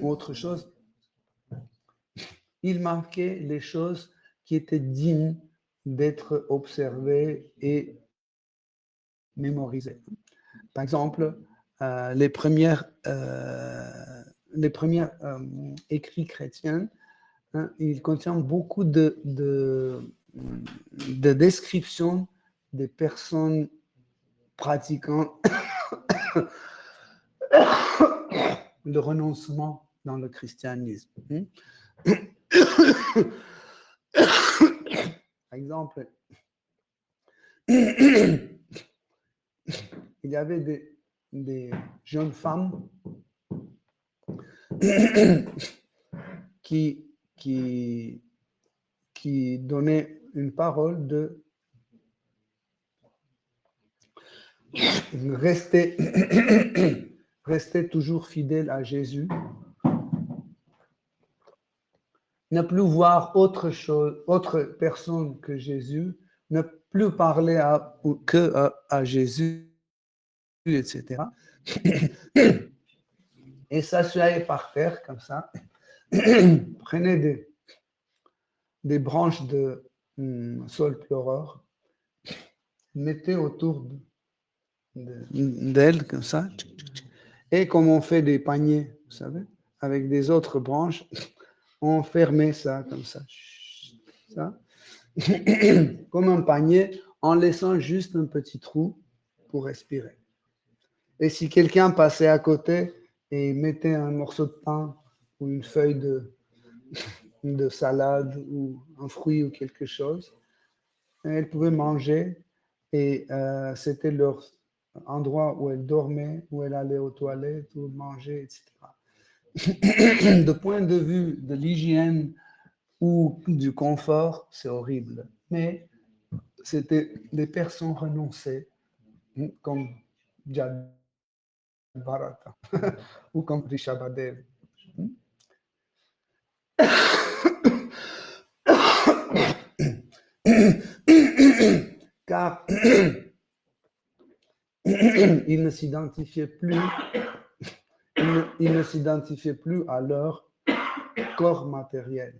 autre chose, ils marquaient les choses qui étaient dignes d'être observées et mémorisées. Par exemple, les premiers écrits chrétiens, ils contiennent beaucoup de descriptions des personnes pratiquant le renoncement dans le christianisme. Par exemple, il y avait des jeunes femmes qui donnaient une parole de rester toujours fidèle à Jésus, ne plus voir autre personne que Jésus, ne plus parler à Jésus, etc. Et s'asseoir par terre comme ça, prenez des branches de saule pleureur, mettez autour d'elle comme ça, Et comme on fait des paniers, vous savez, avec des autres branches, on fermait ça comme ça. Ça. Comme un panier, en laissant juste un petit trou pour respirer. Et si quelqu'un passait à côté et mettait un morceau de pain ou une feuille de salade ou un fruit ou quelque chose, elles pouvaient manger et c'était leur endroit où elles dormaient, où elles allaient aux toilettes, où manger, etc. De point de vue de l'hygiène ou du confort, c'est horrible. Mais c'était des personnes renoncées, comme Jad Bharata ou comme Rishabhadev. Car ils ne s'identifiaient plus, ils ne s'identifiaient plus à leur corps matériel.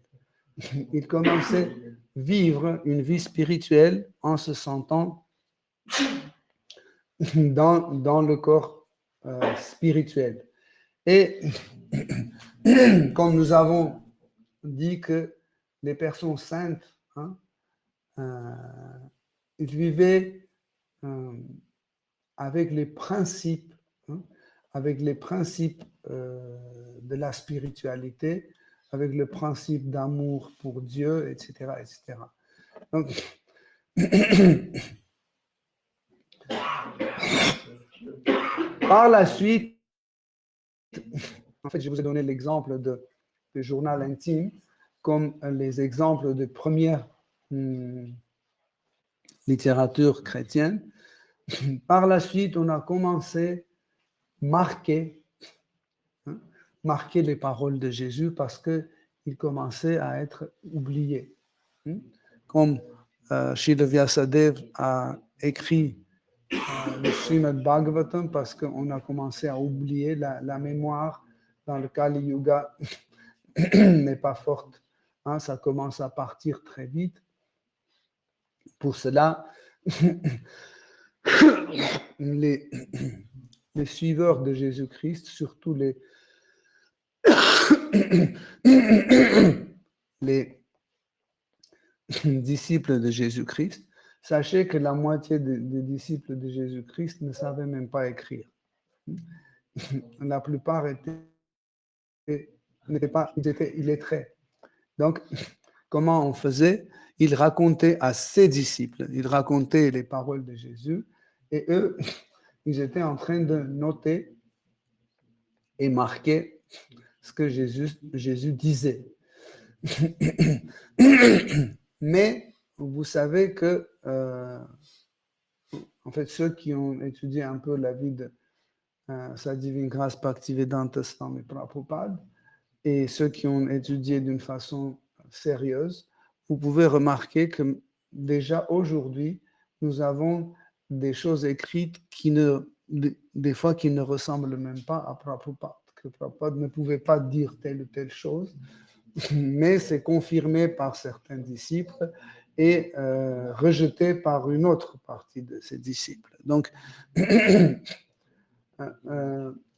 Ils commençaient à vivre une vie spirituelle en se sentant dans le corps spirituel. Et comme nous avons dit que les personnes saintes, ils vivaient avec les principes, de la spiritualité, avec le principe d'amour pour Dieu, etc., etc. Donc, par la suite, en fait, je vous ai donné l'exemple de journal intime comme les exemples de première littérature chrétienne. Par la suite, on a commencé à marquer les paroles de Jésus parce qu'il commençait à être oublié. Comme Srila Vyasadeva a écrit le Srimad Bhagavatam parce qu'on a commencé à oublier la mémoire dans le Kali Yuga n'est pas forte. Ça commence à partir très vite. Pour cela, les suiveurs de Jésus-Christ, surtout les disciples de Jésus-Christ, sachez que la moitié des disciples de Jésus-Christ ne savaient même pas écrire. La plupart n'étaient pas illettrés. Donc, comment on faisait? Il racontait à ses disciples, il racontait les paroles de Jésus, et eux, ils étaient en train de noter et marquer ce que Jésus disait. Mais vous savez que, en fait, ceux qui ont étudié un peu la vie de Sa Divine Grâce Bhaktivedanta Swami Prabhupada, et ceux qui ont étudié d'une façon sérieuse, vous pouvez remarquer que déjà aujourd'hui, nous avons des choses écrites des fois qui ne ressemblent même pas à Prabhupada, que Prabhupada ne pouvait pas dire telle ou telle chose, mais c'est confirmé par certains disciples et rejeté par une autre partie de ses disciples. Donc,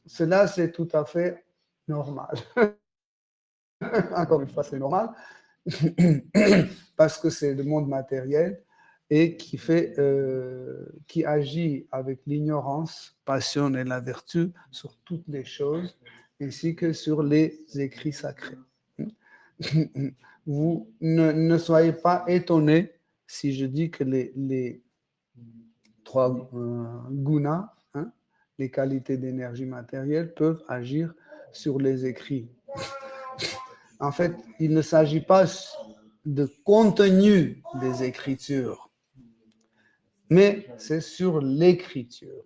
cela, c'est tout à fait normal. Encore une fois, c'est normal, parce que c'est le monde matériel et qui agit avec l'ignorance, passion et la vertu sur toutes les choses, ainsi que sur les écrits sacrés. Vous ne soyez pas étonnés si je dis que les trois gunas, les qualités d'énergie matérielle, peuvent agir sur les écrits. En fait, il ne s'agit pas de contenu des Écritures, mais c'est sur l'écriture.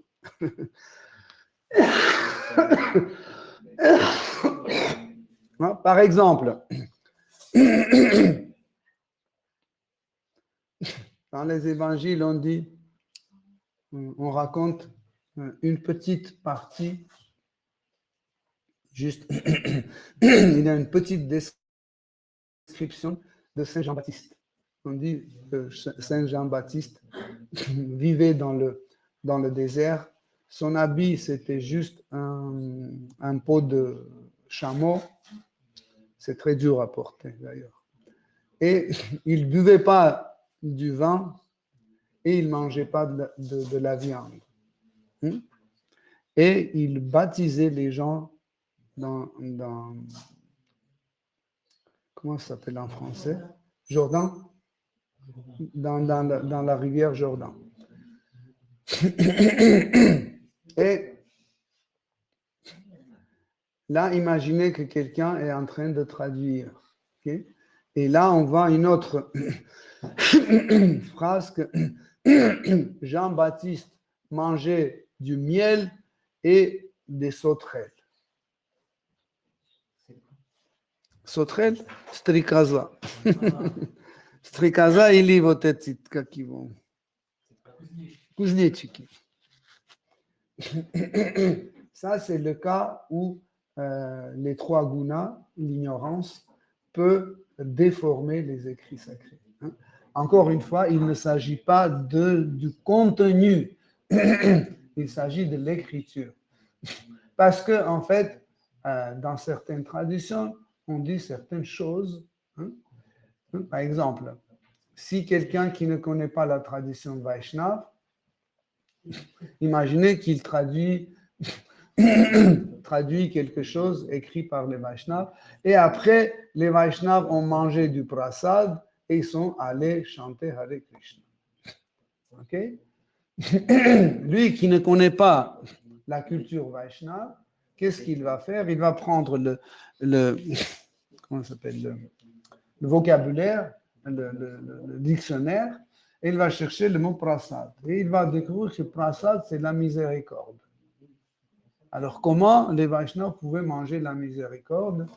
Par exemple, dans les évangiles, on raconte une petite partie, juste, il y a une petite description de Saint Jean-Baptiste. On dit que Saint Jean-Baptiste vivait dans le désert son habit, c'était juste un pot de chameau. C'est très dur à porter, d'ailleurs. Et il ne buvait pas du vin et il ne mangeait pas de la viande. Et il baptisait les gens dans comment ça s'appelle en français? Jordan? Dans la rivière Jordan. Et là, imaginez que quelqu'un est en train de traduire. Okay? Et là, on voit une autre phrase que Jean-Baptiste mangeait du miel et des sauterelles. Sauterelles? Strikaza. Strikaza или вот эти, как его? Кузнечики. Ça, c'est le cas où les trois gunas, l'ignorance, peut déformer les écrits sacrés. Encore une fois, il ne s'agit pas du contenu, il s'agit de l'écriture. Parce que, en fait, dans certaines traditions, on dit certaines choses. Par exemple, si quelqu'un qui ne connaît pas la tradition Vaishnava, imaginez qu'il traduit quelque chose écrit par les Vaishnavas, et après, les Vaishnavas ont mangé du prasad et ils sont allés chanter Hare Krishna. Ok? Lui qui ne connaît pas la culture Vaishnava, qu'est-ce qu'il va faire? Il va prendre comment ça s'appelle, le vocabulaire, le dictionnaire, et il va chercher le mot prasad. Et il va découvrir que prasad, c'est la miséricorde. Alors, comment les Vaishnavas pouvaient manger la miséricorde?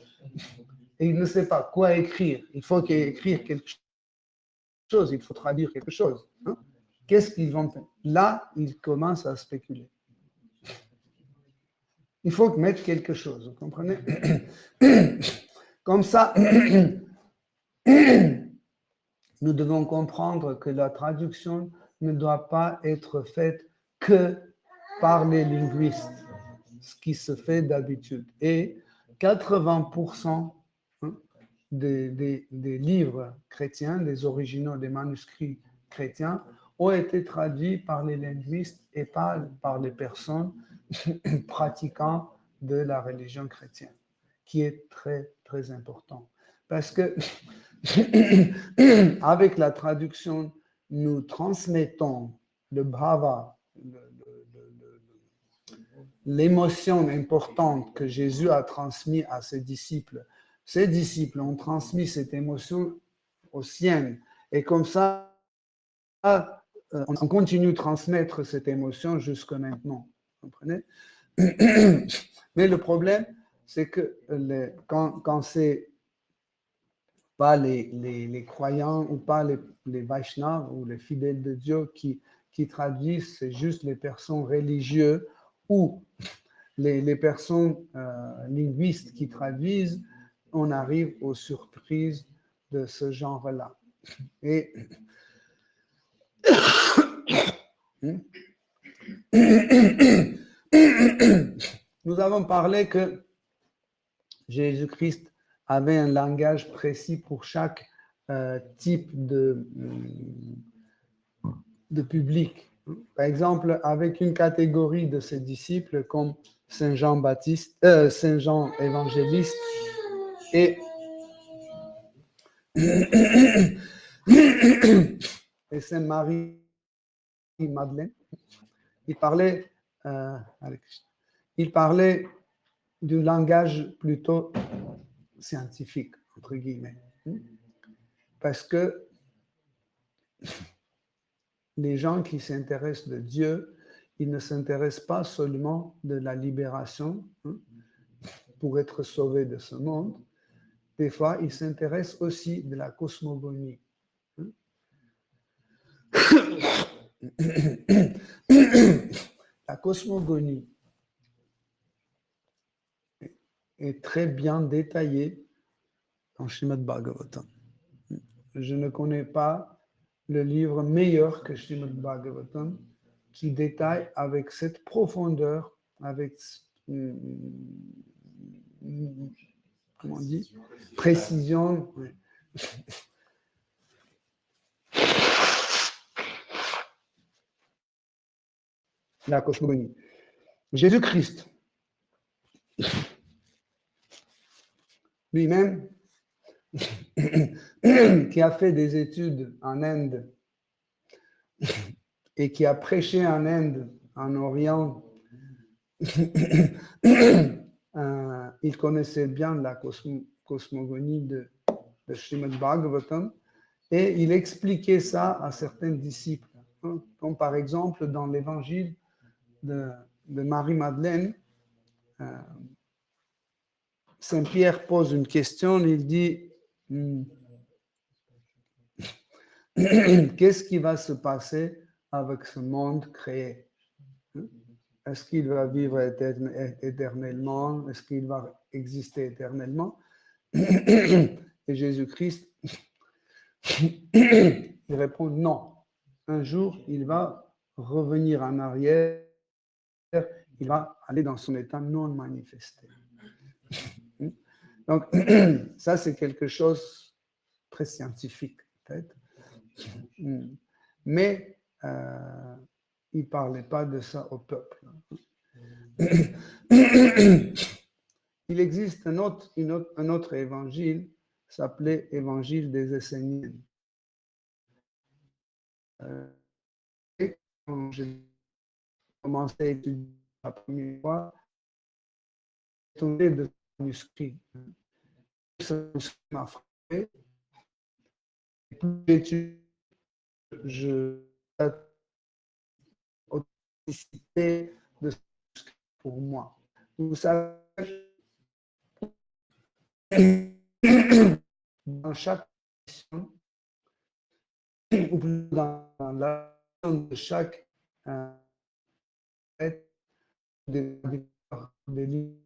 Et il ne sait pas quoi écrire. Il faut écrire quelque chose, il faut traduire quelque chose. Qu'est-ce qu'ils vont faire? Là, ils commencent à spéculer. Il faut mettre quelque chose, vous comprenez? Comme ça, nous devons comprendre que la traduction ne doit pas être faite que par les linguistes, ce qui se fait d'habitude. Et 80% des livres chrétiens, des originaux, des manuscrits chrétiens, ont été traduits par les linguistes et pas par les personnes pratiquant de la religion chrétienne, qui est très, très important. Parce que avec la traduction, nous transmettons le bhava, l'émotion importante que Jésus a transmise à ses disciples. Ses disciples ont transmis cette émotion aux siennes. Et comme ça, on continue de transmettre cette émotion jusqu'à maintenant. Vous comprenez? Mais le problème, c'est que quand c'est pas les croyants ou pas les Vaishnavas ou les fidèles de Dieu qui traduisent, c'est juste les personnes religieuses ou les personnes linguistes qui traduisent, on arrive aux surprises de ce genre-là. Et nous avons parlé que Jésus-Christ avait un langage précis pour chaque type de public. Par exemple, avec une catégorie de ses disciples comme Saint Jean évangéliste et Sainte Marie Madeleine, il parlait d'un langage plutôt scientifique, entre guillemets. Parce que les gens qui s'intéressent de Dieu, ils ne s'intéressent pas seulement de la libération pour être sauvés de ce monde. Des fois, ils s'intéressent aussi de la cosmogonie. La cosmogonie est très bien détaillée dans Srimad Bhagavatam. Je ne connais pas le livre meilleur que Srimad Bhagavatam qui détaille avec cette profondeur, avec, comment on dit, précision. Oui. La cosmogonie. Jésus-Christ, lui-même, qui a fait des études en Inde et qui a prêché en Inde, en Orient, il connaissait bien la cosmogonie de Srimad Bhagavatam et il expliquait ça à certains disciples. Comme par exemple dans l'évangile de Marie-Madeleine, Saint-Pierre pose une question, il dit qu'est-ce qui va se passer avec ce monde créé? Est-ce qu'il va vivre éternellement? Est-ce qu'il va exister éternellement? Et Jésus-Christ, il répond non. Un jour, il va revenir en arrière, il va aller dans son état non manifesté. Donc, ça, c'est quelque chose de très scientifique, peut-être. Mais il ne parlait pas de ça au peuple. Il existe un autre évangile, s'appelait Évangile des Esséniens. Quand j'ai commencé à étudier la première fois, j'ai tombé de ce manuscrit. Ce manuscrit m'a frappé. Plus j'étudie, je authenticité de ce manuscrit pour moi. Vous savez, dans chaque mission, ou dans la de chaque des livres,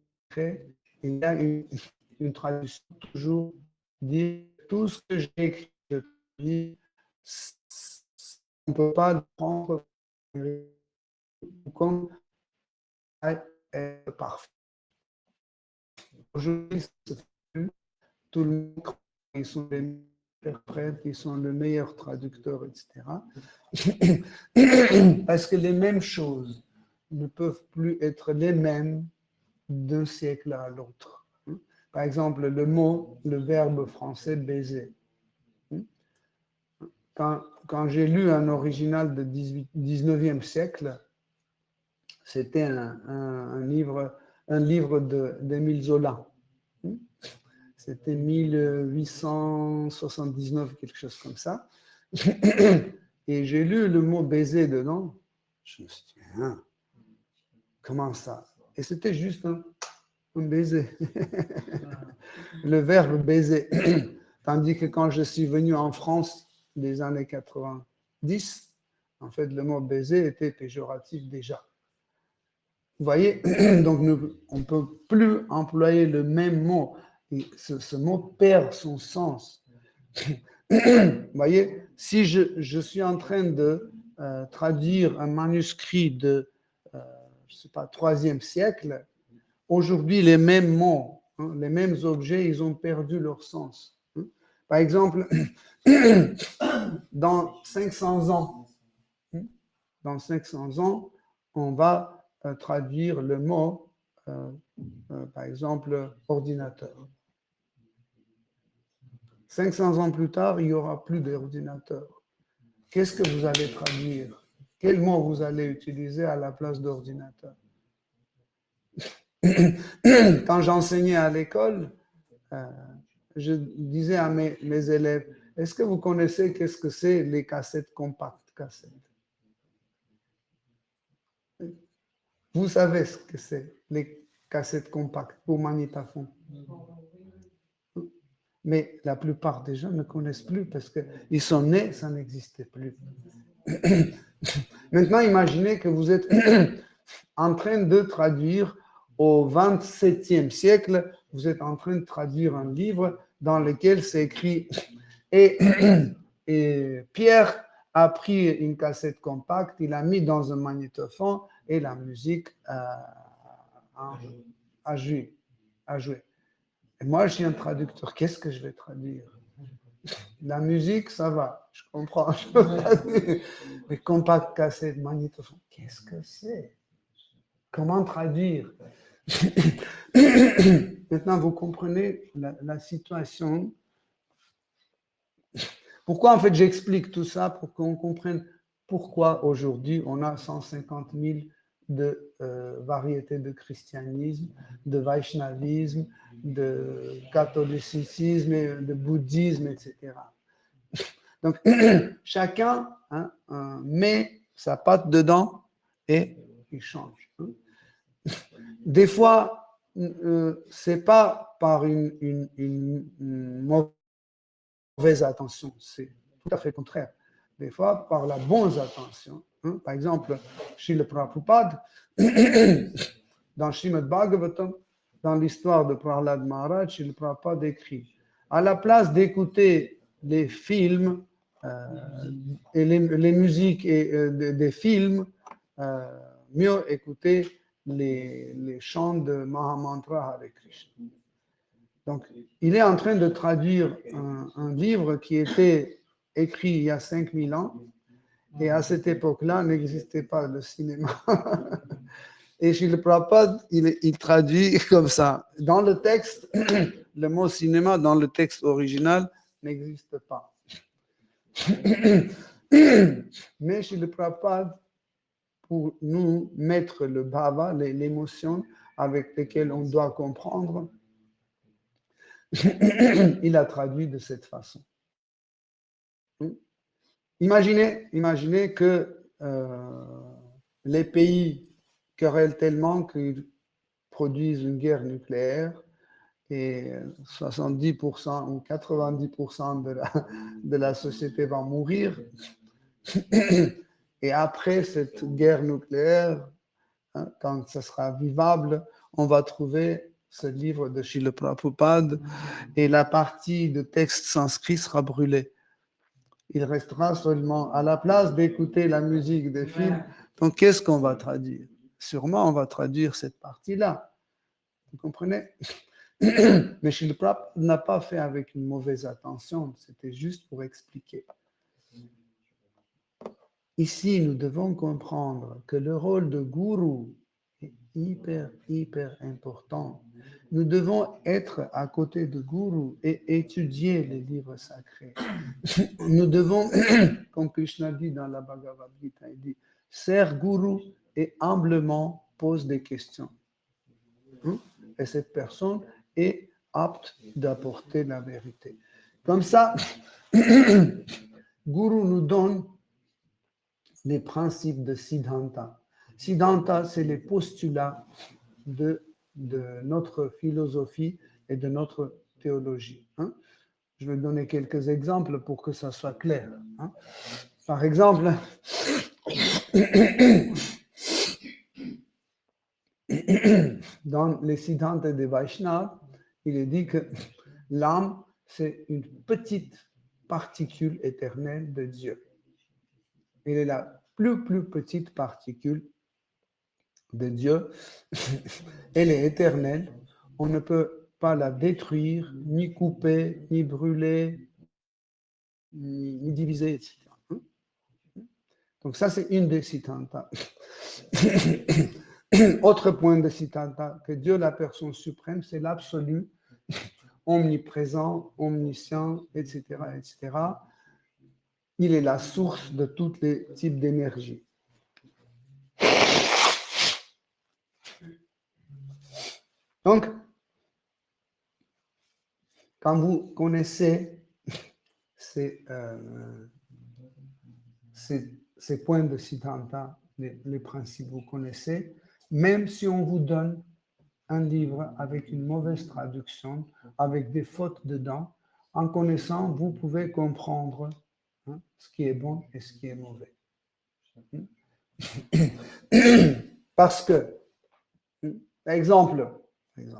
il y a une traduction toujours dit tout ce que j'ai écrit, on ne peut pas le prendre comme parfait. Aujourd'hui, tout le monde, ils sont les interprètes, ils sont les meilleurs traducteurs, etc. Parce que les mêmes choses ne peuvent plus être les mêmes d'un siècle à l'autre. Par exemple, le verbe français baiser. Quand j'ai lu un original de 19e siècle, c'était un livre d'Émile Zola. C'était 1879, quelque chose comme ça. Et j'ai lu le mot baiser dedans. Je me suis dit, comment ça? Et c'était juste un baiser. Le verbe baiser. Tandis que quand je suis venu en France des années 90, en fait, le mot baiser était péjoratif déjà. Vous voyez, donc on ne peut plus employer le même mot. Et ce mot perd son sens. Vous voyez, si je suis en train de traduire un manuscrit de, je ne sais pas, 3e siècle, aujourd'hui, les mêmes mots, les mêmes objets, ils ont perdu leur sens. Par exemple, dans 500 ans, on va traduire le mot, par exemple, ordinateur. 500 ans plus tard, il n'y aura plus d'ordinateur. Qu'est-ce que vous allez traduire? Quel mot vous allez utiliser à la place d'ordinateur? Quand j'enseignais à l'école, je disais à mes élèves, est-ce que vous connaissez qu'est-ce que c'est les cassettes compactes cassettes? Vous savez ce que c'est, les cassettes compactes pour magnétophone. Mais la plupart des gens ne connaissent plus parce qu'ils sont nés, ça n'existait plus. Maintenant, imaginez que vous êtes en train de traduire au XXVIIe siècle, vous êtes en train de traduire un livre dans lequel c'est écrit et Pierre a pris une cassette compacte, il a mis dans un magnétophone et la musique a joué. Et moi, je suis un traducteur. Qu'est-ce que je vais traduire? La musique, ça va, je comprends. Je peux traduire. Mais compact, cassette, magnétophone, qu'est-ce que c'est? Comment traduire? Maintenant, vous comprenez la situation. Pourquoi, en fait, j'explique tout ça pour qu'on comprenne pourquoi aujourd'hui on a 150 000 de variétés de christianisme, de vaishnavisme, de catholicisme, de bouddhisme, etc. Donc, chacun met sa patte dedans et il change. Des fois, ce n'est pas par une mauvaise attention, c'est tout à fait contraire. Des fois, par la bonne attention. Par exemple, chez le Prabhupada, dans Srimad Bhagavatam, dans l'histoire de Prahlad Maharaj, le Prabhupada écrit à la place d'écouter les films et les musiques et, des films, mieux écouter les chants de Mahamantra Hare Krishna. Donc, il est en train de traduire un livre qui était écrit il y a 5000 ans, et à cette époque-là, n'existait pas le cinéma. Et chez le Prabhupada, il traduit comme ça. Dans le texte, le mot cinéma, dans le texte original, n'existe pas. Mais chez le Prabhupada, pour nous mettre le bhava, l'émotion avec laquelle on doit comprendre, il a traduit de cette façon. Imaginez que les pays querellent tellement qu'ils produisent une guerre nucléaire et 70% ou 90% de la société va mourir. Et après cette guerre nucléaire, quand ce sera vivable, on va trouver ce livre de Srila Prabhupada et la partie de texte sanskrit sera brûlée. Il restera seulement à la place d'écouter la musique des films. Donc, qu'est-ce qu'on va traduire? Sûrement, on va traduire cette partie-là. Vous comprenez? Mais Srila Prabhupada n'a pas fait avec une mauvaise intention, c'était juste pour expliquer. Ici, nous devons comprendre que le rôle de gourou est hyper important. Nous devons être à côté de gourou et étudier les livres sacrés. Nous devons, comme Krishna dit dans la Bhagavad Gita, il dit, sers gourou et humblement pose des questions. Et cette personne est apte d'apporter la vérité. Comme ça, gourou nous donne les principes de Siddhanta. Siddhanta, c'est les postulats de notre philosophie et de notre théologie. Je vais donner quelques exemples pour que ça soit clair. Par exemple, dans les Siddhanta des Vaishnavas, il est dit que l'âme, c'est une petite particule éternelle de Dieu. Elle est la plus petite particule de Dieu. Elle est éternelle. On ne peut pas la détruire, ni couper, ni brûler, ni diviser, etc. Donc ça, c'est une des Siddhanta. Autre point de Siddhanta, que Dieu, la personne suprême, c'est l'absolu, omniprésent, omniscient, etc., etc. Il est la source de tous les types d'énergie. Donc, quand vous connaissez ces points de Siddhanta, les principes, vous connaissez, même si on vous donne un livre avec une mauvaise traduction, avec des fautes dedans, en connaissant, vous pouvez comprendre ce qui est bon et ce qui est mauvais. Parce que, exemple, il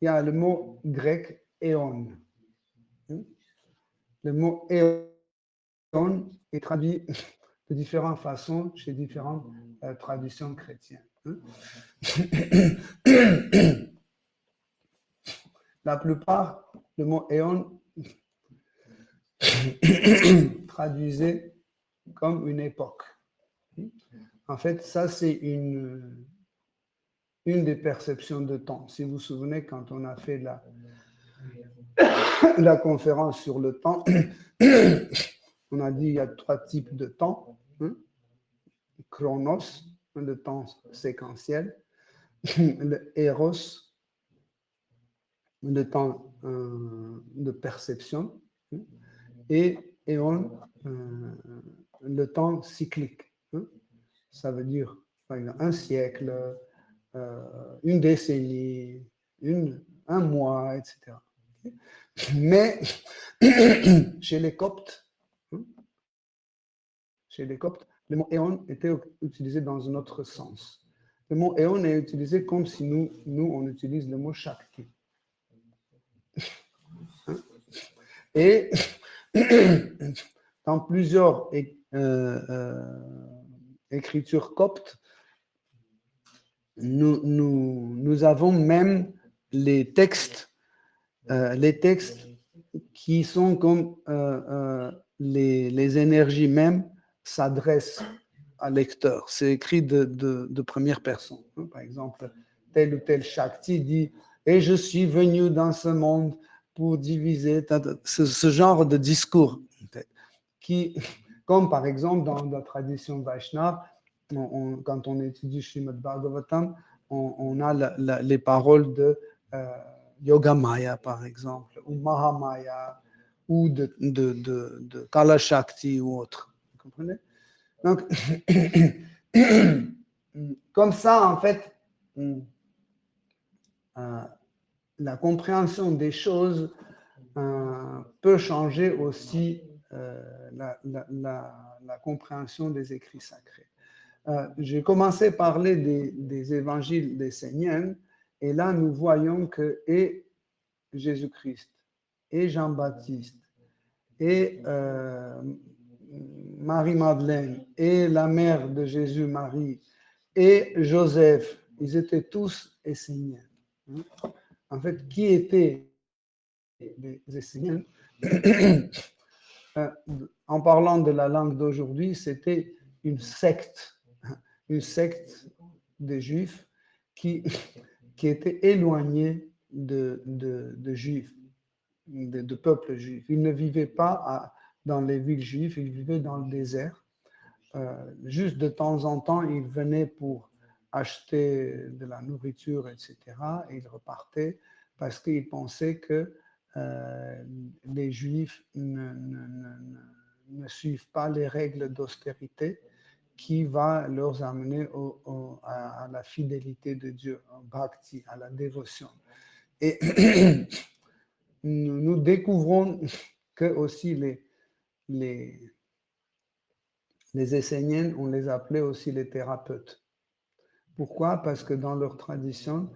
y a le mot grec éon. Le mot éon est traduit de différentes façons chez différentes traditions chrétiennes. La plupart, le mot éon traduisait comme une époque. En fait, ça, c'est une des perceptions de temps. Si vous vous souvenez, quand on a fait la conférence sur le temps, on a dit qu'il y a 3 types de temps. Chronos, le temps séquentiel, le Eros, le temps de perception, et Éon, le temps cyclique. Ça veut dire, par exemple, un siècle, une décennie, un mois, etc. Mais chez les Coptes, le mot éon était utilisé dans un autre sens. Le mot éon est utilisé comme si nous on utilise le mot shakti. Et dans plusieurs écritures coptes, nous avons même les textes qui sont comme les énergies même s'adressent à lecteur. C'est écrit de première personne. Par exemple, tel ou tel Shakti dit « Et je suis venu dans ce monde pour diviser », ce genre de discours. Qui, comme par exemple dans la tradition Vaishnava, quand on étudie Srimad Bhagavatam, on a les paroles de Yogamaya, par exemple, ou Mahamaya, ou de Kala Shakti ou autre. Vous comprenez? Donc, comme ça, en fait, la compréhension des choses peut changer aussi la compréhension des écrits sacrés. J'ai commencé à parler des évangiles des Esséniens, et là, nous voyons que et Jésus-Christ, et Jean-Baptiste, et Marie-Madeleine, et la mère de Jésus, Marie, et Joseph, ils étaient tous Esséniens. En fait, qui étaient les Esséniens? En parlant de la langue d'aujourd'hui, c'était une secte des Juifs qui était éloignée de Juifs, de peuple juif. Ils ne vivaient pas dans les villes juives, ils vivaient dans le désert. Juste de temps en temps, ils venaient pour acheter de la nourriture, etc. Et ils repartaient parce qu'ils pensaient que les Juifs ne suivent pas les règles d'austérité qui va leur amener à la fidélité de Dieu, au bhakti, à la dévotion. Et nous découvrons que aussi les Esséniens, on les appelait aussi les thérapeutes. Pourquoi? Parce que dans leur tradition,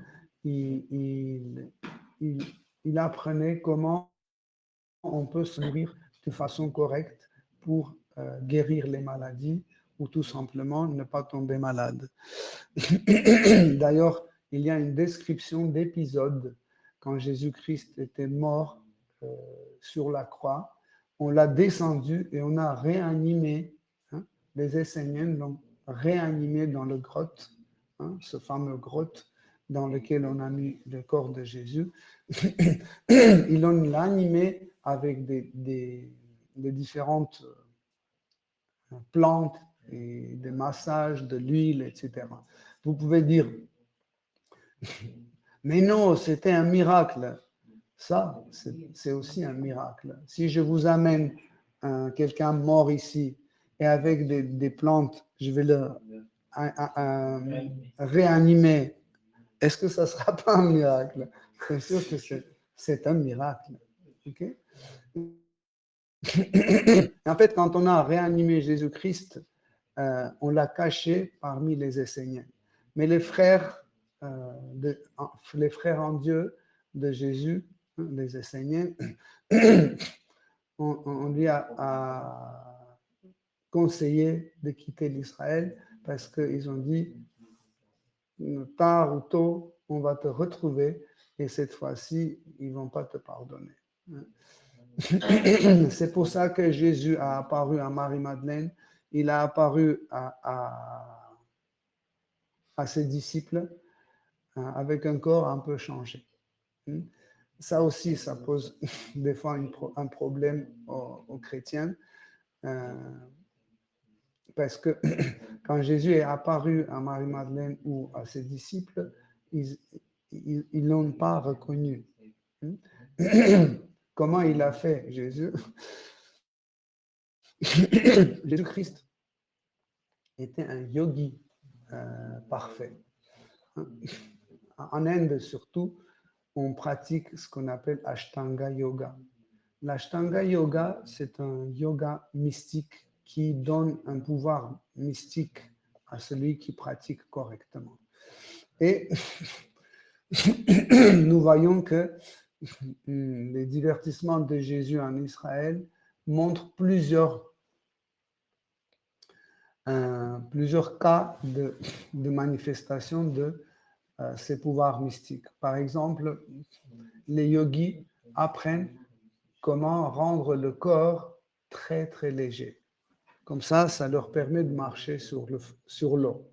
ils apprenaient comment on peut se nourrir de façon correcte pour guérir les maladies ou tout simplement ne pas tomber malade. D'ailleurs, il y a une description d'épisode quand Jésus-Christ était mort sur la croix. On l'a descendu et on a réanimé, les Esséniens l'ont réanimé dans le grotte, ce fameux grotte dans lequel on a mis le corps de Jésus. Ils l'ont animé avec des différentes plantes et des massages, de l'huile, etc. Vous pouvez dire, mais non, c'était un miracle. Ça, c'est aussi un miracle. Si je vous amène quelqu'un mort ici et avec des plantes, je vais le réanimer, est-ce que ça ne sera pas un miracle? C'est sûr que c'est un miracle. Okay? En fait, quand on a réanimé Jésus-Christ, on l'a caché parmi les Esséniens. Mais les frères en Dieu de Jésus, les Esséniens, on lui a conseillé de quitter l'Israël parce qu'ils ont dit, tard ou tôt, on va te retrouver et cette fois-ci, ils ne vont pas te pardonner. C'est pour ça que Jésus a apparu à Marie-Madeleine, il a apparu à ses disciples avec un corps un peu changé. Ça aussi, ça pose des fois un problème aux chrétiens, parce que quand Jésus est apparu à Marie-Madeleine ou à ses disciples, ils ne l'ont pas reconnu. Comment il a fait, Jésus? Jésus-Christ était un yogi parfait. En Inde, surtout, on pratique ce qu'on appelle Ashtanga Yoga. L'Ashtanga Yoga, c'est un yoga mystique qui donne un pouvoir mystique à celui qui pratique correctement. Et nous voyons que les divertissements de Jésus en Israël montrent plusieurs cas de manifestation de ces pouvoirs mystiques. Par exemple, les yogis apprennent comment rendre le corps très, très léger. Comme ça leur permet de marcher sur l'eau.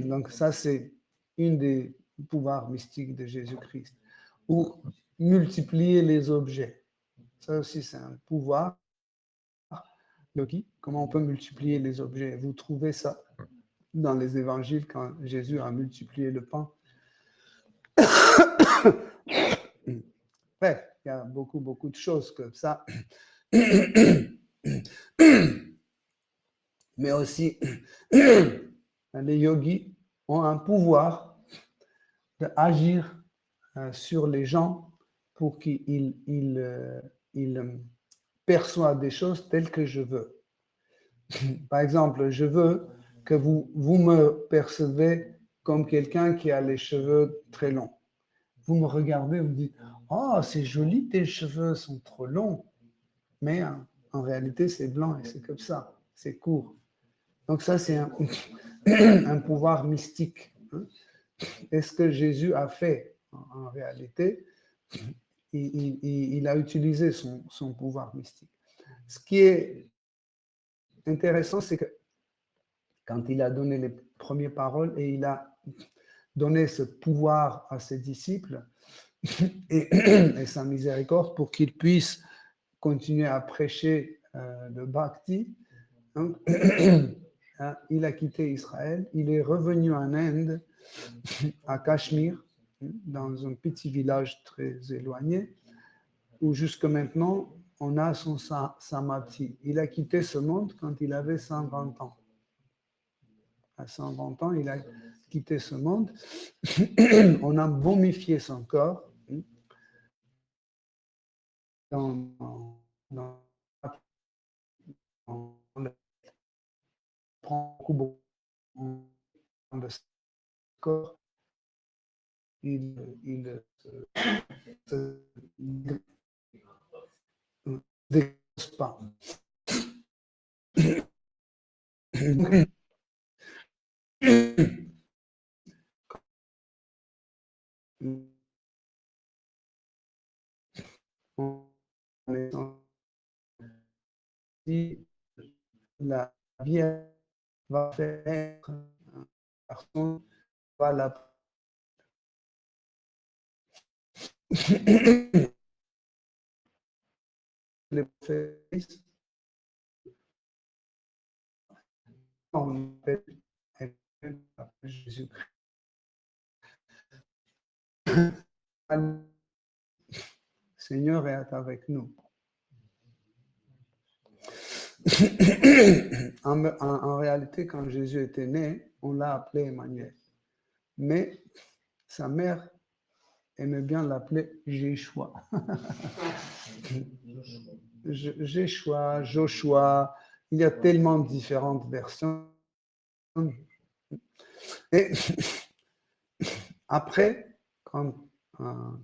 Donc ça, c'est une des pouvoirs mystiques de Jésus-Christ. Ou multiplier les objets. Ça aussi, c'est un pouvoir yogi. Comment on peut multiplier les objets? Vous trouvez ça dans les évangiles quand Jésus a multiplié le pain. Bref, il y a beaucoup de choses comme ça. Mais aussi, les yogis ont un pouvoir d'agir sur les gens pour qu'ils perçoivent des choses telles que je veux. Par exemple, je veux que vous me percevez comme quelqu'un qui a les cheveux très longs. Vous me regardez, vous me dites « Oh, c'est joli, tes cheveux sont trop longs. » Mais en réalité, c'est blanc et c'est comme ça, c'est court. Donc ça, c'est un pouvoir mystique. Et ce que Jésus a fait, en réalité, il a utilisé son pouvoir mystique. Ce qui est intéressant, c'est que quand il a donné les premières paroles et il a donné ce pouvoir à ses disciples et sa miséricorde pour qu'ils puissent continuer à prêcher le bhakti, donc, il a quitté Israël, il est revenu en Inde, à Cachemire, dans un petit village très éloigné, où jusque maintenant, on a son samadhi. Il a quitté ce monde quand il avait 120 ans. À 120 ans, il a quitté ce monde. On a momifié son corps on prend beaucoup de ce corps. Il se dépose pas. Si la vie va faire un garçon, va la les prophètes, on appelle Jésus-Christ. Le Seigneur est avec nous. En réalité, quand Jésus était né, on l'a appelé Emmanuel. Mais sa mère aimait bien l'appeler Jéchoua. Jéchoua, Joshua, il y a tellement de différentes versions. Et après, quand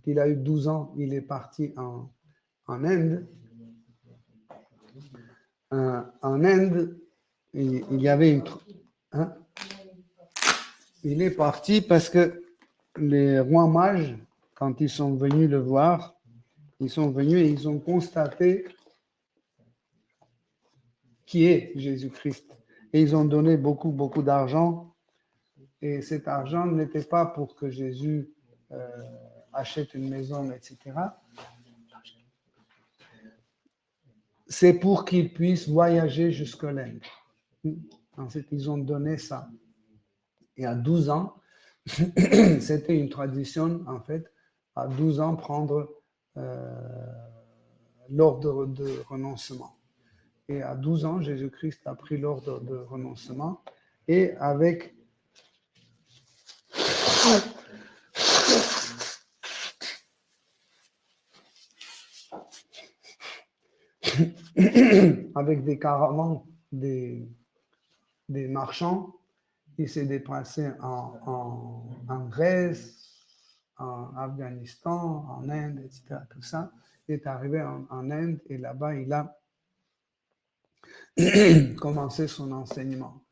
il a eu 12 ans, il est parti en Inde. en Inde, il y avait une... Hein? Il est parti parce que les rois mages, quand ils sont venus le voir, ils sont venus et ils ont constaté qui est Jésus-Christ. Et ils ont donné beaucoup, beaucoup d'argent. Et cet argent n'était pas pour que Jésus achète une maison, etc. C'est pour qu'il puisse voyager jusqu'à l'Inde. Ensuite, ils ont donné ça. Et à 12 ans, c'était une tradition, en fait, à 12 ans, prendre l'ordre de renoncement. Et à 12 ans, Jésus-Christ a pris l'ordre de renoncement. Et avec des caravanes, des marchands, il s'est déplacé en Grèce, en Afghanistan, en Inde, etc. Tout ça. Il est arrivé en Inde et là-bas, il a commencé son enseignement.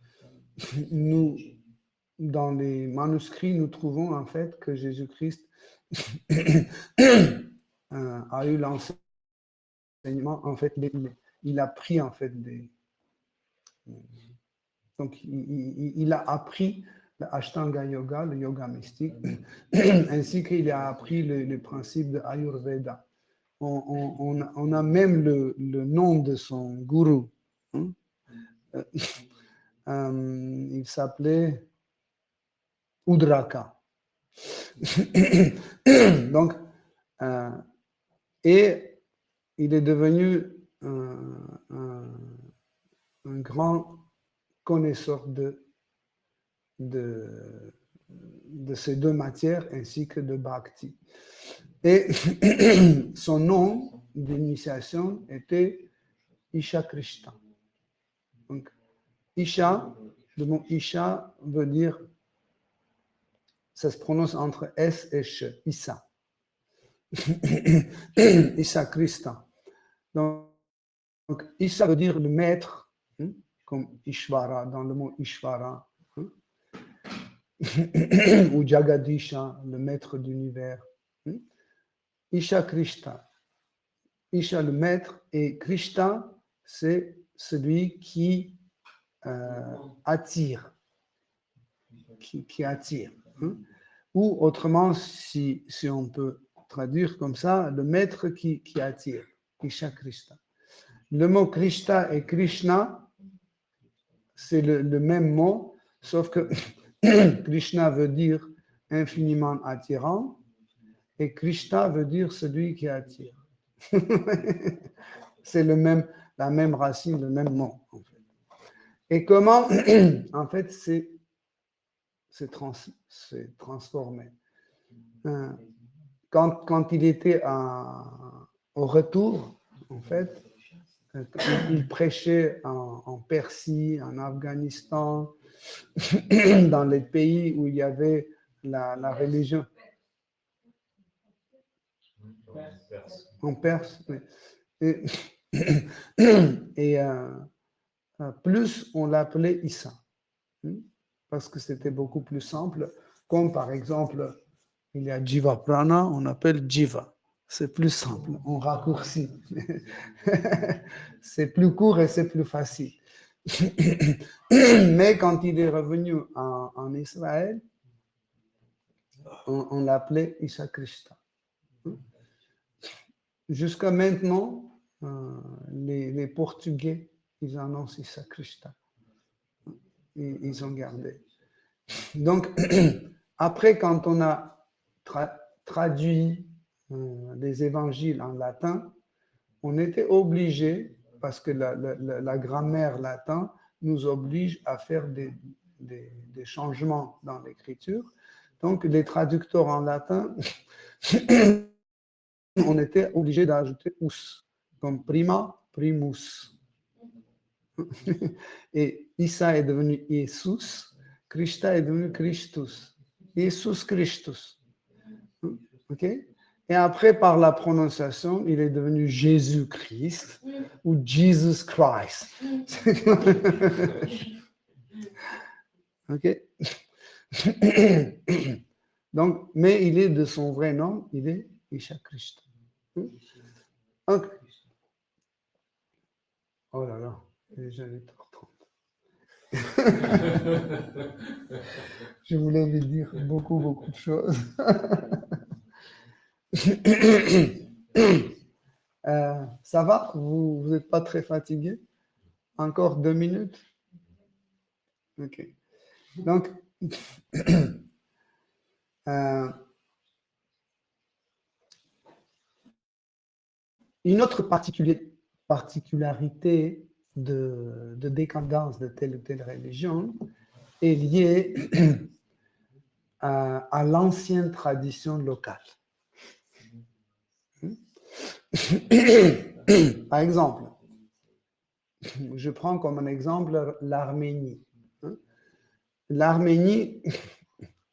Nous, dans les manuscrits, nous trouvons en fait que Jésus-Christ a eu l'enseignement, en fait, il a pris en fait donc il a appris le Ashtanga Yoga, le yoga mystique, ainsi qu'il a appris le principe de Ayurveda. On a même le nom de son gourou. Hein? Il s'appelait Udraka. Donc, et il est devenu un grand connaisseur de ces deux matières ainsi que de Bhakti. Et son nom d'initiation était Isha Krishna. Donc, Isha, le mot Isha veut dire, ça se prononce entre S et Ch, Issa. Isha Krishna. Donc, Isha veut dire le maître, comme Ishvara, dans le mot Ishvara, ou Jagadisha, le maître d'univers. Isha Krishna. Isha, le maître, et Krishna, c'est celui qui attire. Qui attire. Ou autrement, si on peut traduire comme ça, le maître qui attire. Isha Krishna. Le mot Krishna et Krishna, c'est le même mot, sauf que Krishna veut dire infiniment attirant et Krishna veut dire celui qui attire. C'est la même racine, le même mot. En fait. Et comment, en fait, c'est transformé. Quand il était au retour, en fait, il prêchait en Persie, en Afghanistan, dans les pays où il y avait la religion. En Perse. Oui. Et plus on l'appelait Issa, parce que c'était beaucoup plus simple. Comme par exemple, il y a Jiva Prana, on appelle Jiva. C'est plus simple, on raccourcit. C'est plus court et c'est plus facile. Mais quand il est revenu en Israël, on l'appelait Isha Krishna. Jusqu'à maintenant, les Portugais, ils annoncent Isha Krishna. Ils ont gardé. Donc, après, quand on a traduit les évangiles en latin, on était obligé, parce que la grammaire latine nous oblige à faire des changements dans l'écriture. Donc, les traducteurs en latin, on était obligé d'ajouter us, comme prima, primus. Et Issa est devenu Jesus, Krishna est devenu Christus. Jesus Christus. OK? Et après, par la prononciation, il est devenu Jésus-Christ ou Jesus Christ. OK? Donc, mais il est de son vrai nom, il est Isha Krishna. Donc, oh là là, il est déjà 8h30. Je voulais lui dire beaucoup de choses. Ça va? Vous n'êtes pas très fatigué? Encore 2 minutes? OK. Donc, une autre particularité de décadence de telle ou telle religion est liée à l'ancienne tradition locale. Par exemple, je prends comme un exemple l'Arménie. L'Arménie,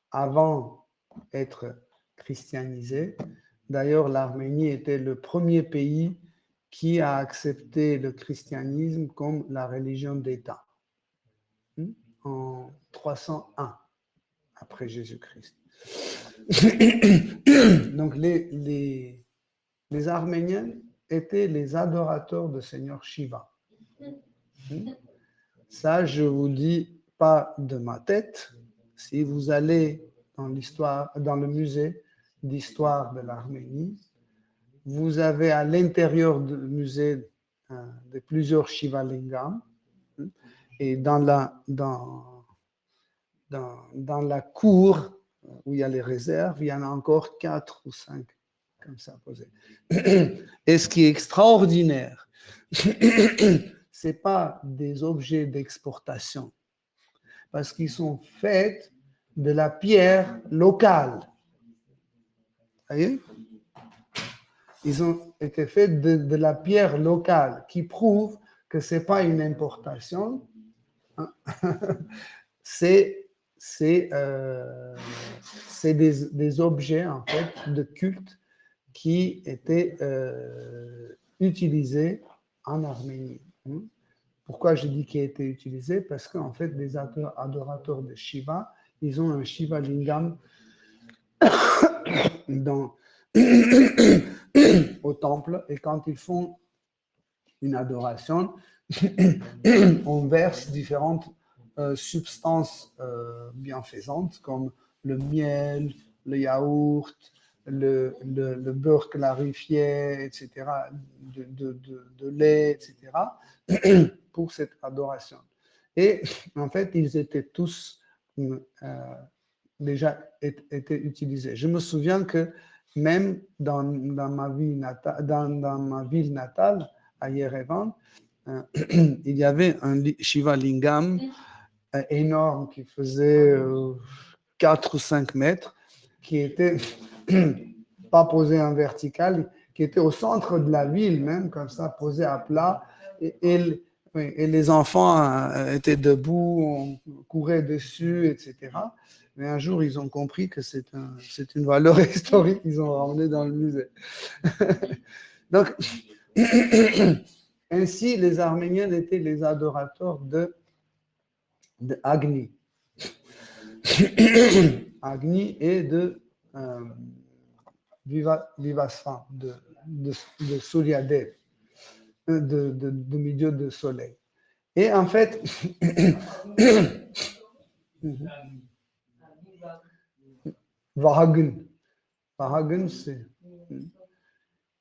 avant d'être christianisée, d'ailleurs, l'Arménie était le premier pays qui a accepté le christianisme comme la religion d'État en 301 après Jésus-Christ. Donc, les Arméniens étaient les adorateurs du Seigneur Shiva. Ça, je ne vous dis pas de ma tête. Si vous allez dans le musée d'histoire de l'Arménie, vous avez à l'intérieur du musée de plusieurs Shivalingam. Et dans la cour où il y a les réserves, il y en a encore 4 ou 5 comme ça posés. Et ce qui est extraordinaire, ce n'est pas des objets d'exportation, parce qu'ils sont faits de la pierre locale. Vous voyez? Ils ont été faits de la pierre locale, qui prouve que ce n'est pas une importation. C'est des objets, en fait, de culte qui étaient utilisés en Arménie. Pourquoi je dis qu'ils étaient utilisés? Parce qu'en fait, les adorateurs de Shiva, ils ont un Shiva Lingam au temple, et quand ils font une adoration, on verse différentes substances bienfaisantes comme le miel, le yaourt, le beurre clarifié, etc., de lait, etc., pour cette adoration. Et en fait, ils étaient tous déjà été utilisés. Je me souviens que même dans ma ville natale, à Yerevan, il y avait un Shiva Lingam énorme qui faisait 4 ou 5 mètres, qui était pas posé en vertical, qui était au centre de la ville même, comme ça, posé à plat, et les enfants étaient debout, on courait dessus, etc. Mais un jour, ils ont compris que c'est une valeur historique qu'ils ont ramenée dans le musée. Donc, ainsi, les Arméniens étaient les adorateurs de Agni. Agni et de Vivasvan, de Suryadev, de milieu de soleil. Et en fait, Vahagun, c'est...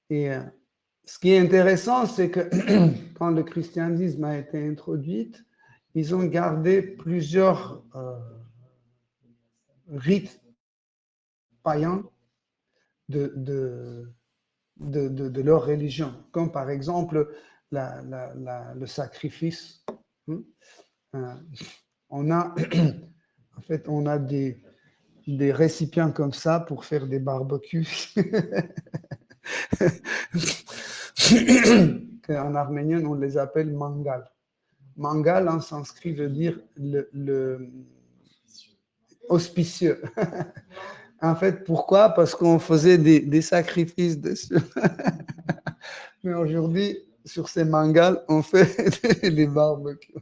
Et ce qui est intéressant, c'est que quand le christianisme a été introduit, ils ont gardé plusieurs rites païens de leur religion, comme par exemple le sacrifice. On a des récipients comme ça pour faire des barbecues. En arménien, on les appelle mangal. Mangal en sanskrit veut dire le auspicieux. En fait, pourquoi? Parce qu'on faisait des sacrifices dessus. Mais aujourd'hui, sur ces mangals, on fait les barbecues.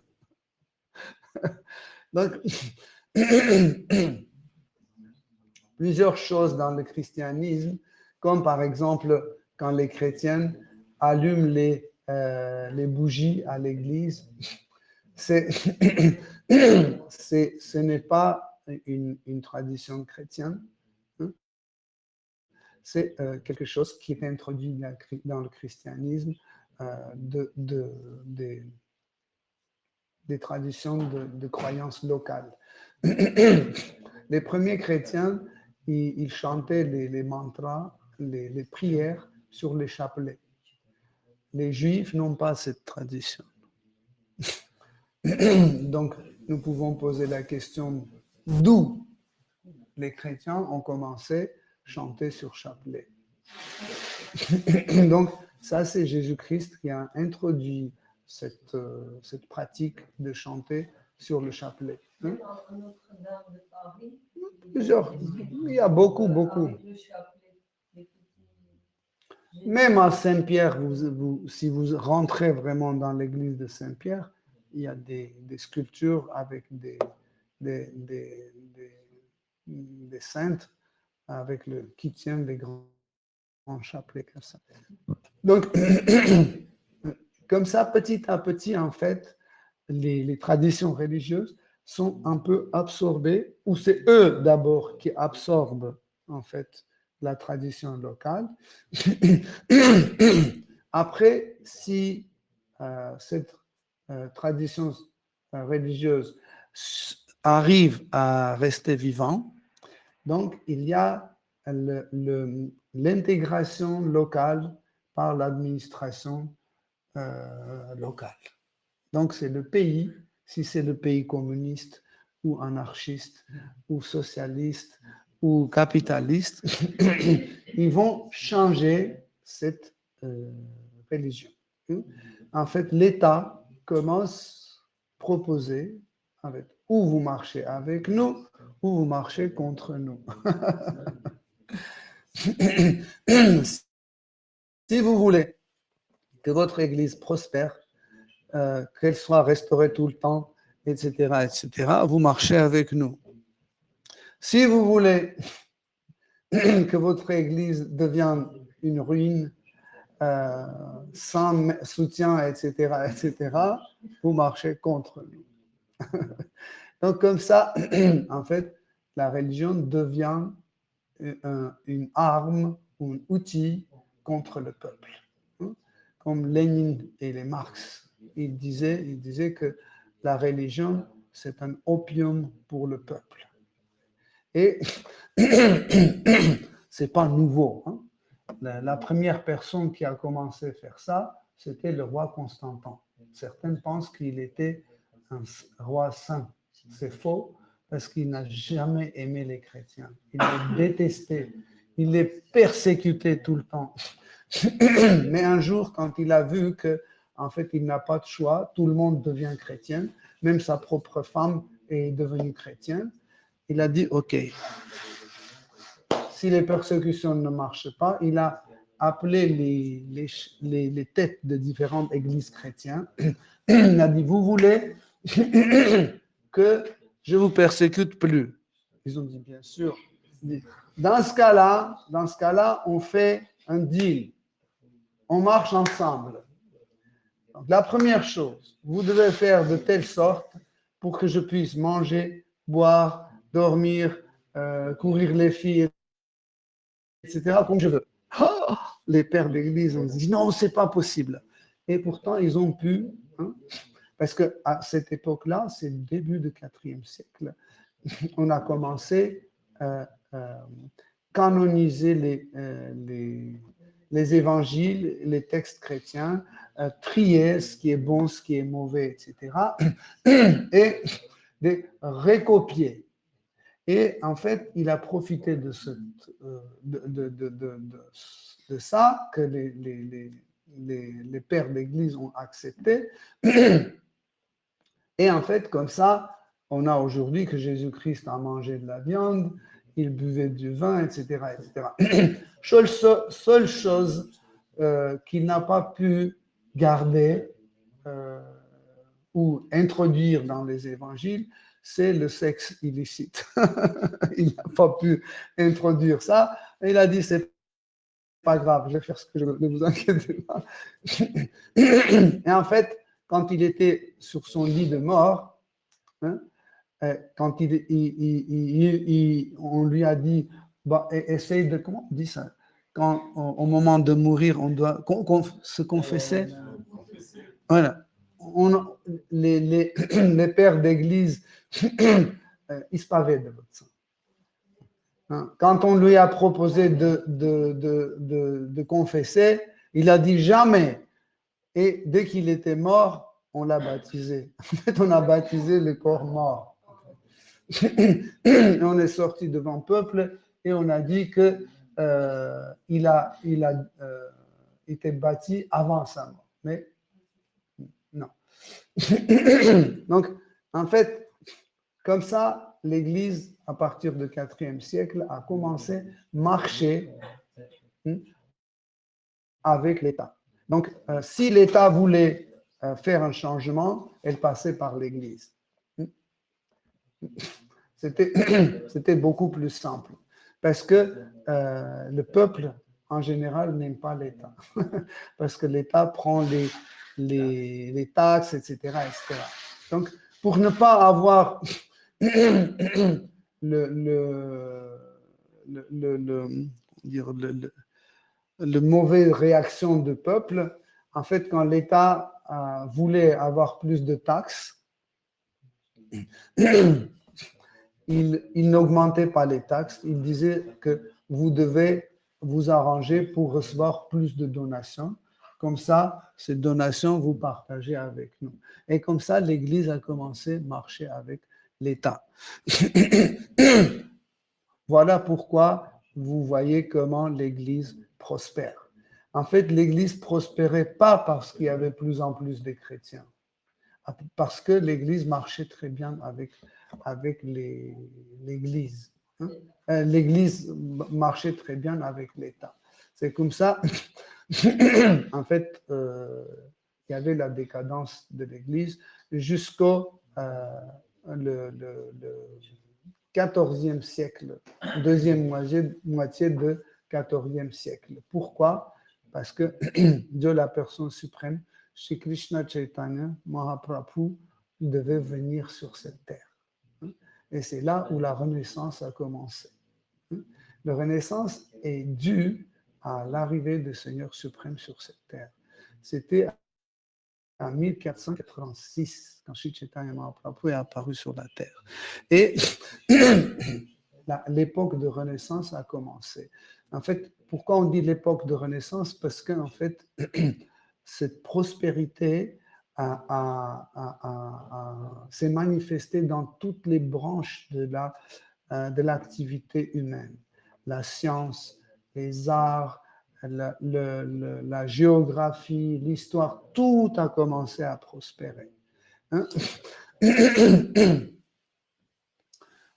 Donc, plusieurs choses dans le christianisme, comme par exemple quand les chrétiens allument les bougies à l'église, ce n'est pas une tradition chrétienne, hein. C'est quelque chose qui est introduit dans le christianisme des traditions de croyances locales. Les premiers chrétiens, ils chantaient les mantras, les prières sur les chapelets. Les juifs n'ont pas cette tradition. Donc, nous pouvons poser la question d'où les chrétiens ont commencé à chanter sur chapelet. Donc, ça, c'est Jésus-Christ qui a introduit cette pratique de chanter sur le chapelet. Hein? Notre-Dame de Paris. Plusieurs. Il y a beaucoup. Avec le chapelet, les petits- Même à Saint-Pierre, si vous rentrez vraiment dans l'église de Saint-Pierre, il y a des sculptures avec des saintes qui tiennent les grands chapelets comme ça. Donc, comme ça, petit à petit, en fait, les traditions religieuses sont un peu absorbées, ou c'est eux d'abord qui absorbent, en fait, la tradition locale. Après, si cette tradition religieuse arrive à rester vivante, donc il y a l'intégration locale par l'administration locale. Donc c'est le pays, si c'est le pays communiste ou anarchiste ou socialiste ou capitaliste, ils vont changer cette religion. En fait, l'État commence à proposer avec ou vous marchez avec nous ou vous marchez contre nous. Si vous voulez que votre église prospère, qu'elle soit restaurée tout le temps, etc., vous marchez avec nous. Si vous voulez que votre église devienne une ruine, sans soutien, etc., vous marchez contre nous. Donc, comme ça, en fait, la religion devient une arme ou un outil contre le peuple. Comme Lénine et les Marx, ils disaient que la religion, c'est un opium pour le peuple. Et c'est pas nouveau. Hein. La première personne qui a commencé à faire ça, c'était le roi Constantin. Certains pensent qu'il était un roi saint. C'est faux, parce qu'il n'a jamais aimé les chrétiens. Il les détestait. Il les persécutait tout le temps. Mais un jour, quand il a vu que, en fait, il n'a pas de choix, tout le monde devient chrétien, même sa propre femme est devenue chrétienne, il a dit, OK, si les persécutions ne marchent pas, il a appelé les têtes de différentes églises chrétiennes. Il a dit, vous voulez que je vous persécute plus? Ils ont dit, bien sûr. Dans ce cas-là, on fait un deal. On marche ensemble. Donc, la première chose, vous devez faire de telle sorte pour que je puisse manger, boire, dormir, courir les filles, etc., comme je veux. Oh, les pères d'église ont dit non, c'est pas possible. Et pourtant, ils ont pu, hein, parce qu'à cette époque-là, c'est le début du IVe siècle, on a commencé à canoniser les évangiles, les textes chrétiens, trier ce qui est bon, ce qui est mauvais, etc., et de recopier. Et en fait, il a profité de ça que les pères d'Église ont accepté. Et en fait, comme ça, on a aujourd'hui que Jésus-Christ a mangé de la viande il buvait du vin, etc. etc. Seule chose qu'il n'a pas pu garder ou introduire dans les évangiles, c'est le sexe illicite. Il n'a pas pu introduire ça. Il a dit, c'est pas grave, je vais faire ce que je veux, ne vous inquiétez pas. Et en fait, quand il était sur son lit de mort, hein, quand on lui a dit, bah, essaye de, comment on dit ça? Quand au moment de mourir, on doit se confesser. Voilà. Les pères d'église, ils se pavaient de votre sang. Quand on lui a proposé de confesser, il a dit jamais. Et dès qu'il était mort, on l'a baptisé. En fait, on a baptisé le corps mort. On est sorti devant le peuple et on a dit que il a été bâti avant sa mort. Mais non. Donc, en fait, comme ça, l'Église, à partir du IVe siècle, a commencé à marcher avec l'État. Donc, si l'État voulait faire un changement, elle passait par l'Église. C'était beaucoup plus simple. Parce que le peuple, en général, n'aime pas l'État. Parce que l'État prend les taxes, etc., etc. Donc, pour ne pas avoir le mauvais réaction du peuple, en fait, quand l'État voulait avoir plus de taxes, il n'augmentait pas les taxes, il disait que vous devez vous arranger pour recevoir plus de donations. Comme ça, ces donations, vous partagez avec nous. Et comme ça, l'Église a commencé à marcher avec l'État. Voilà pourquoi vous voyez comment l'Église prospère. En fait, l'Église prospérait pas parce qu'il y avait de plus en plus de chrétiens, parce que l'Église marchait très bien avec l'Église. L'Église marchait très bien avec l'État. C'est comme ça, en fait, il y avait la décadence de l'Église jusqu'au le 14e siècle, deuxième moitié du 14e siècle. Pourquoi? Parce que Dieu, la personne suprême, Shri Krishna Chaitanya Mahaprabhu, devait venir sur cette terre. Et c'est là où la Renaissance a commencé. La Renaissance est due à l'arrivée du Seigneur suprême sur cette terre. C'était en 1486, quand Shri Chaitanya Mahaprabhu est apparu sur la terre. Et l'époque de Renaissance a commencé. En fait, pourquoi on dit l'époque de Renaissance? Parce qu'en fait, cette prospérité s'est manifestée dans toutes les branches de l'activité humaine. La science, les arts, la géographie, l'histoire, tout a commencé à prospérer. Hein?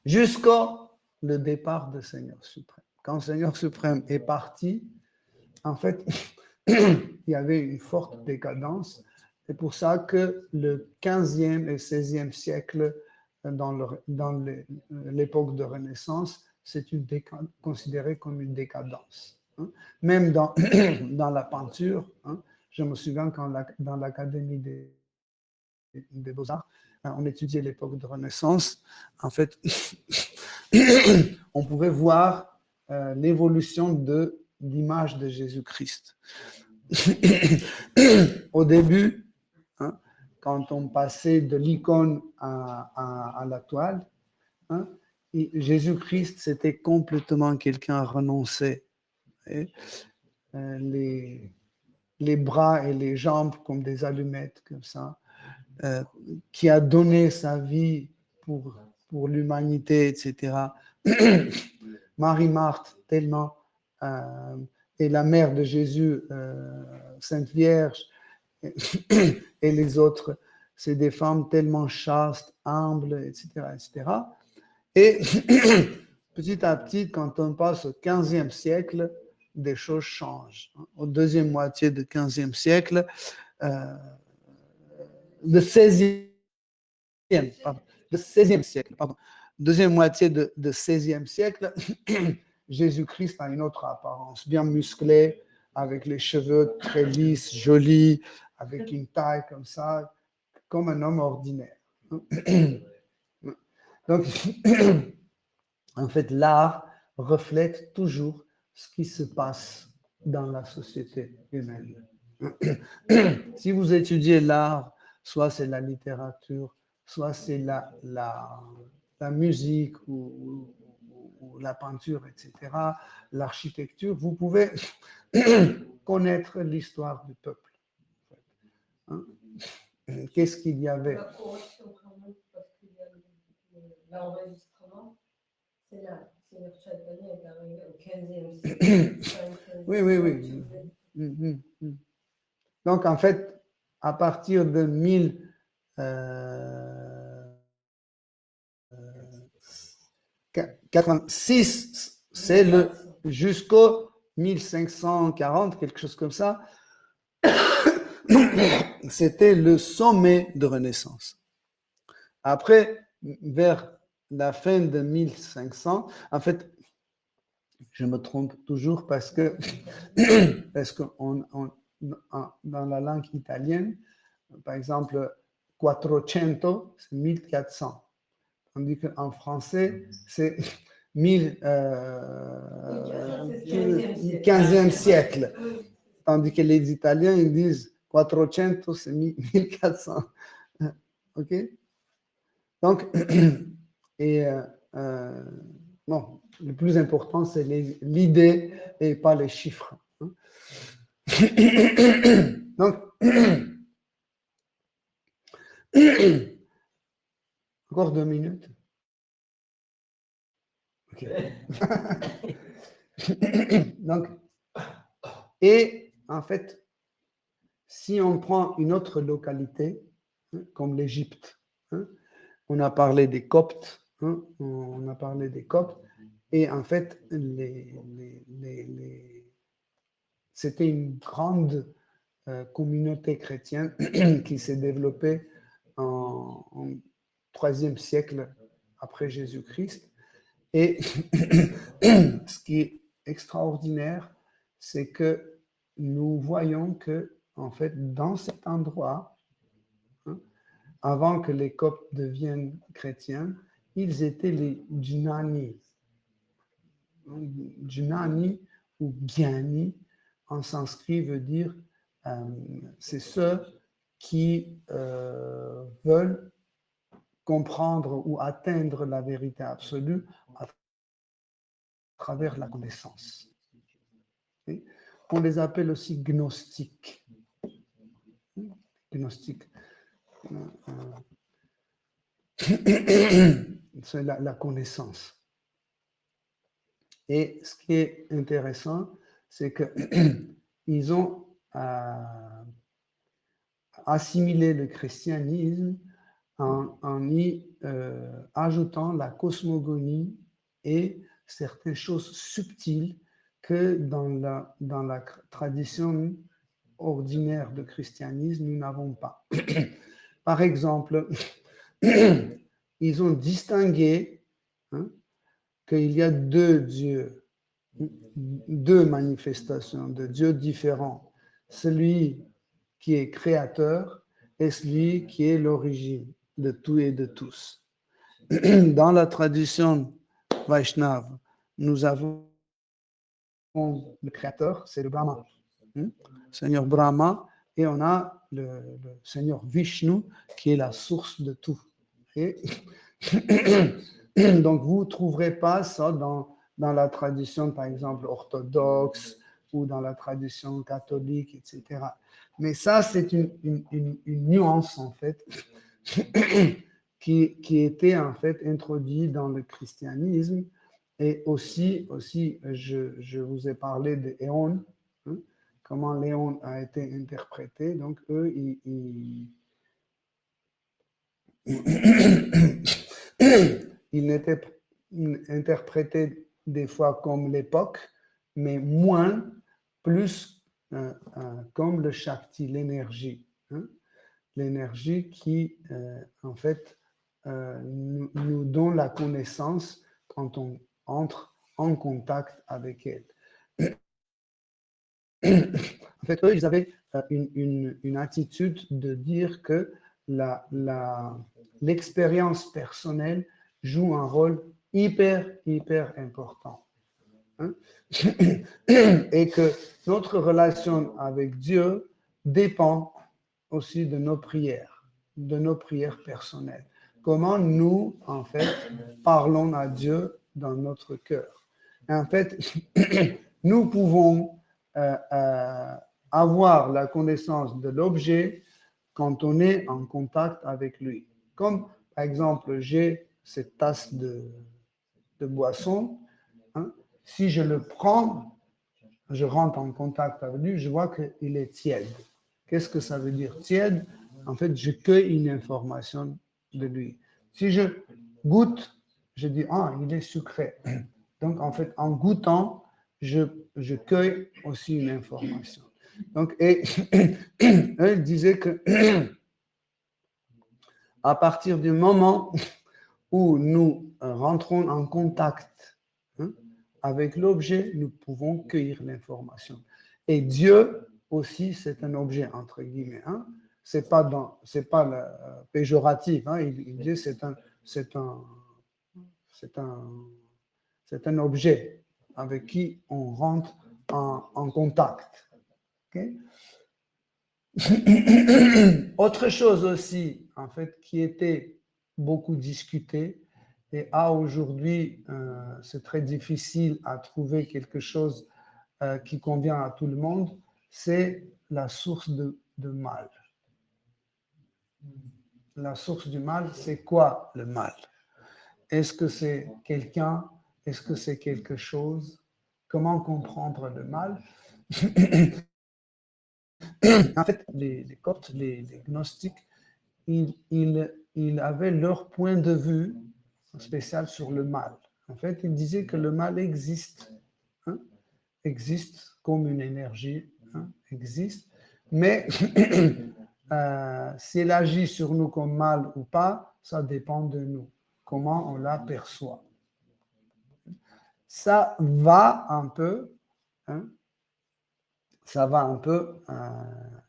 Jusqu'au départ du Seigneur suprême. Quand le Seigneur suprême est parti, en fait, il y avait une forte décadence. C'est pour ça que le 15e et 16e siècle, dans l'époque de Renaissance, c'est considéré comme une décadence. Hein. Même dans la peinture, hein, je me souviens quand dans l'Académie des Beaux-Arts, on étudiait l'époque de Renaissance, en fait, on pouvait voir l'évolution de l'image de Jésus-Christ. Au début, hein, quand on passait de l'icône à la toile, hein, Jésus-Christ, c'était complètement quelqu'un à renoncer. Les bras et les jambes comme des allumettes, comme ça, qui a donné sa vie pour l'humanité, etc. Marie-Marthe, tellement, et la mère de Jésus, Sainte Vierge, et les autres, c'est des femmes tellement chastes, humbles, etc., etc. Et petit à petit, quand on passe au 15e siècle, des choses changent. Au deuxième moitié du 15e siècle, le 16e, pardon, le 16e siècle, pardon, deuxième moitié de 16e siècle, Jésus-Christ a une autre apparence, bien musclé, avec les cheveux très lisses, jolis, avec une taille comme ça, comme un homme ordinaire. Donc, en fait, l'art reflète toujours ce qui se passe dans la société humaine. Si vous étudiez l'art, soit c'est la littérature, soit c'est la musique ou la peinture, etc., l'architecture, vous pouvez connaître l'histoire du peuple. Hein? Qu'est-ce qu'il y avait? La correction quand même, parce qu'il y a l'enregistrement, c'est là. Seigneur Chaldani est arrivé au 15e siècle. Oui, oui, oui. Donc, en fait, à partir de 1086, c'est le jusqu'au 1540, quelque chose comme ça, c'était le sommet de Renaissance. Après, vers la fin de 1500, en fait, je me trompe toujours parce que dans la langue italienne, par exemple, quattrocento, c'est 1400. Tandis qu'en français, c'est 15e siècle. Tandis que les Italiens, ils disent quattrocento, c'est 1400. OK? Donc, bon, le plus important, c'est l'idée et pas les chiffres. Donc, encore 2 minutes. OK. Donc, et en fait, si on prend une autre localité, comme l'Égypte, on a parlé des Coptes, et en fait, c'était une grande communauté chrétienne qui s'est développée en 3e siècle après Jésus-Christ. Et ce qui est extraordinaire, c'est que nous voyons que, en fait, dans cet endroit, avant que les Coptes deviennent chrétiens, ils étaient les Djinani. Djinani ou Gyani en sanskrit veut dire c'est ceux qui veulent comprendre ou atteindre la vérité absolue à travers la connaissance. Okay? On les appelle aussi gnostiques. Gnostiques. C'est la connaissance. Et ce qui est intéressant, c'est qu'ils ont assimilé le christianisme en y ajoutant la cosmogonie et certaines choses subtiles que dans la tradition ordinaire de christianisme, nous n'avons pas. Par exemple, ils ont distingué qu'il y a deux dieux, deux manifestations de Dieu différents. Celui qui est créateur et celui qui est l'origine de tout et de tous. Dans la tradition Vaishnava, nous avons le créateur, c'est le Brahma, Seigneur Brahma, et on a le Seigneur Vishnu qui est la source de tout. Et donc, vous ne trouverez pas ça dans la tradition, par exemple, orthodoxe ou dans la tradition catholique, etc. Mais ça, c'est une nuance, en fait, qui était, en fait, introduite dans le christianisme. Et aussi je vous ai parlé de Éon, comment l'Éon a été interprété. Donc, eux, ils n'étaient interprété des fois comme l'époque, mais moins, plus comme le Shakti, l'énergie. Hein? L'énergie qui, en fait, nous donne la connaissance quand on entre en contact avec elle. En fait, eux, ils avaient une attitude de dire que l'expérience personnelle joue un rôle hyper important. Hein? Et que notre relation avec Dieu dépend aussi de nos prières personnelles. Comment nous, en fait, parlons à Dieu dans notre cœur. Et en fait, nous pouvons avoir la connaissance de l'objet quand on est en contact avec lui. Comme, par exemple, j'ai cette tasse de boisson. Hein, si je le prends, je rentre en contact avec lui, je vois qu'il est tiède. Qu'est-ce que ça veut dire tiède? En fait, je cueille une information de lui. Si je goûte, je dis, ah, il est sucré. Donc, en fait, en goûtant, je cueille aussi une information. Donc, et eux disaient que à partir du moment où nous rentrons en contact avec l'objet, nous pouvons cueillir l'information. Et Dieu aussi, c'est un objet, entre guillemets. Hein. C'est pas le péjoratif. Hein. Il dit c'est un objet avec qui on rentre en contact. Okay? Autre chose aussi, en fait, qui était beaucoup discutée, et aujourd'hui, c'est très difficile à trouver quelque chose qui convient à tout le monde, c'est la source de mal. La source du mal, c'est quoi le mal? Est-ce que c'est quelqu'un? Est-ce que c'est quelque chose? Comment comprendre le mal? En fait, les Coptes, les gnostiques, ils avaient leur point de vue spécial sur le mal. En fait, ils disaient que le mal existe, hein, existe comme une énergie, hein, existe, mais si elle agit sur nous comme mal ou pas, ça dépend de nous, comment on l'aperçoit. Ça va un peu, hein,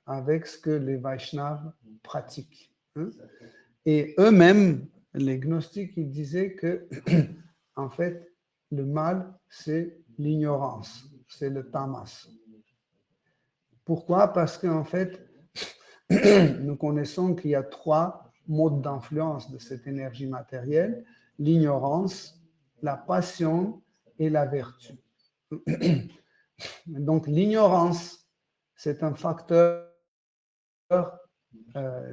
avec ce que les Vaishnavas pratiquent. Hein. Et eux-mêmes, les gnostiques, ils disaient que, en fait, le mal, c'est l'ignorance, c'est le tamas. Pourquoi? Parce qu'en fait, nous connaissons qu'il y a 3 modes d'influence de cette énergie matérielle, l'ignorance, la passion et la vertu. Donc, l'ignorance, c'est un facteur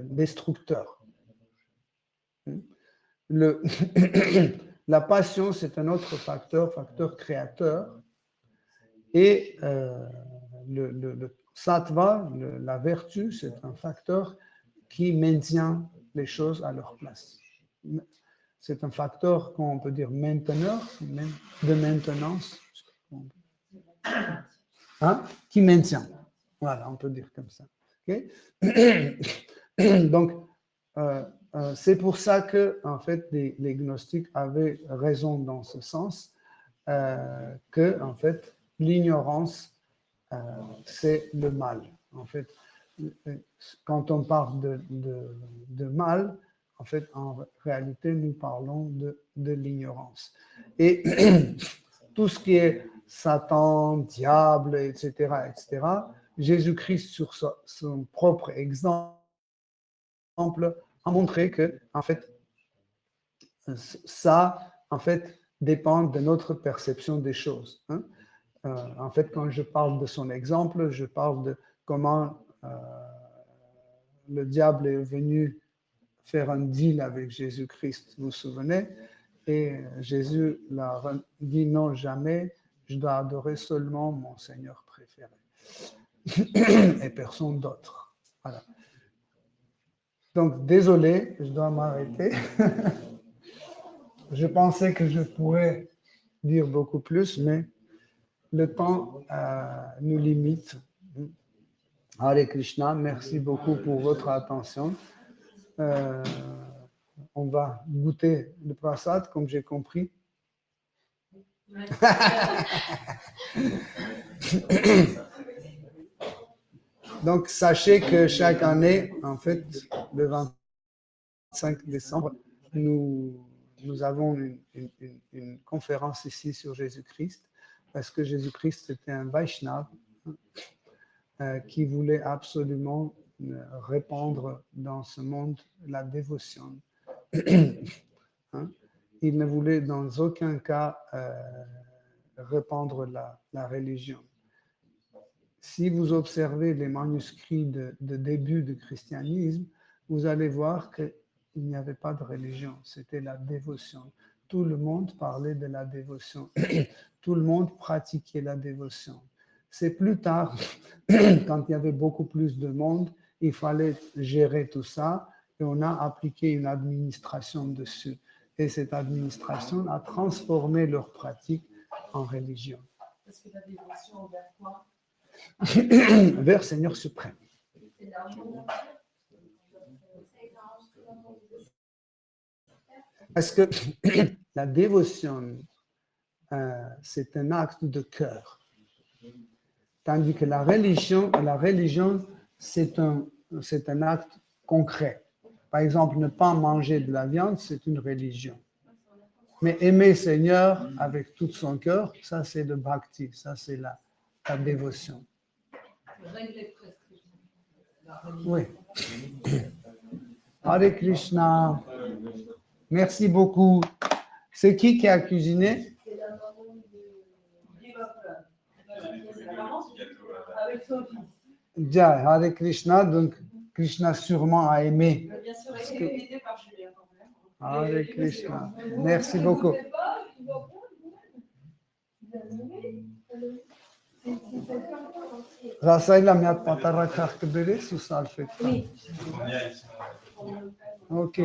destructeur. La passion, c'est un autre facteur créateur. Et le sattva, la vertu, c'est un facteur qui maintient les choses à leur place. C'est un facteur qu'on peut dire mainteneur, de maintenance, hein, qui maintient. Voilà, on peut dire comme ça. Okay? Donc, c'est pour ça que, en fait, les gnostiques avaient raison dans ce sens, que, en fait, l'ignorance, c'est le mal. En fait, quand on parle de mal, en fait, en réalité, nous parlons de l'ignorance. Et tout ce qui est Satan, diable, etc., Jésus-Christ, sur son propre exemple, a montré que, en fait, ça, en fait, dépend de notre perception des choses. Hein. En fait, quand je parle de son exemple, je parle de comment le diable est venu faire un deal avec Jésus-Christ, vous vous souvenez? Et Jésus leur dit non, jamais, je dois adorer seulement mon Seigneur préféré. Et personne d'autre. Voilà. Donc, désolé, je dois m'arrêter. Je pensais que je pourrais dire beaucoup plus, mais le temps nous limite. Hare Krishna, merci beaucoup pour votre attention. On va goûter le prasad, comme j'ai compris. Donc, sachez que chaque année, en fait, le 25 décembre, nous avons une conférence ici sur Jésus-Christ, parce que Jésus-Christ était un Vaishnav qui voulait absolument répandre dans ce monde la dévotion. Hein? Il ne voulait dans aucun cas répandre la religion. Si vous observez les manuscrits de début du christianisme, vous allez voir qu'il n'y avait pas de religion, c'était la dévotion. Tout le monde parlait de la dévotion. Tout le monde pratiquait la dévotion. C'est plus tard, quand il y avait beaucoup plus de monde, il fallait gérer tout ça et on a appliqué une administration dessus. Et cette administration a transformé leur pratique en religion. Parce que la dévotion vers quoi? Vers Seigneur suprême. C'est l'amour. Parce que la dévotion, c'est un acte de cœur. Tandis que la religion, c'est un acte concret. Par exemple, ne pas manger de la viande, c'est une religion. Mais aimer Seigneur avec tout son cœur, ça c'est le bhakti, ça c'est la dévotion. Oui. Hare Krishna. Merci beaucoup. C'est qui a cuisiné? C'est la maman de avec son fils. Jai, Hare Krishna, donc Krishna sûrement a aimé. Bien sûr, il est aidé par Julien quand même. Hare Krishna. Merci beaucoup. Rasayla miyat patara kark bere su salfet. Oui. Ok.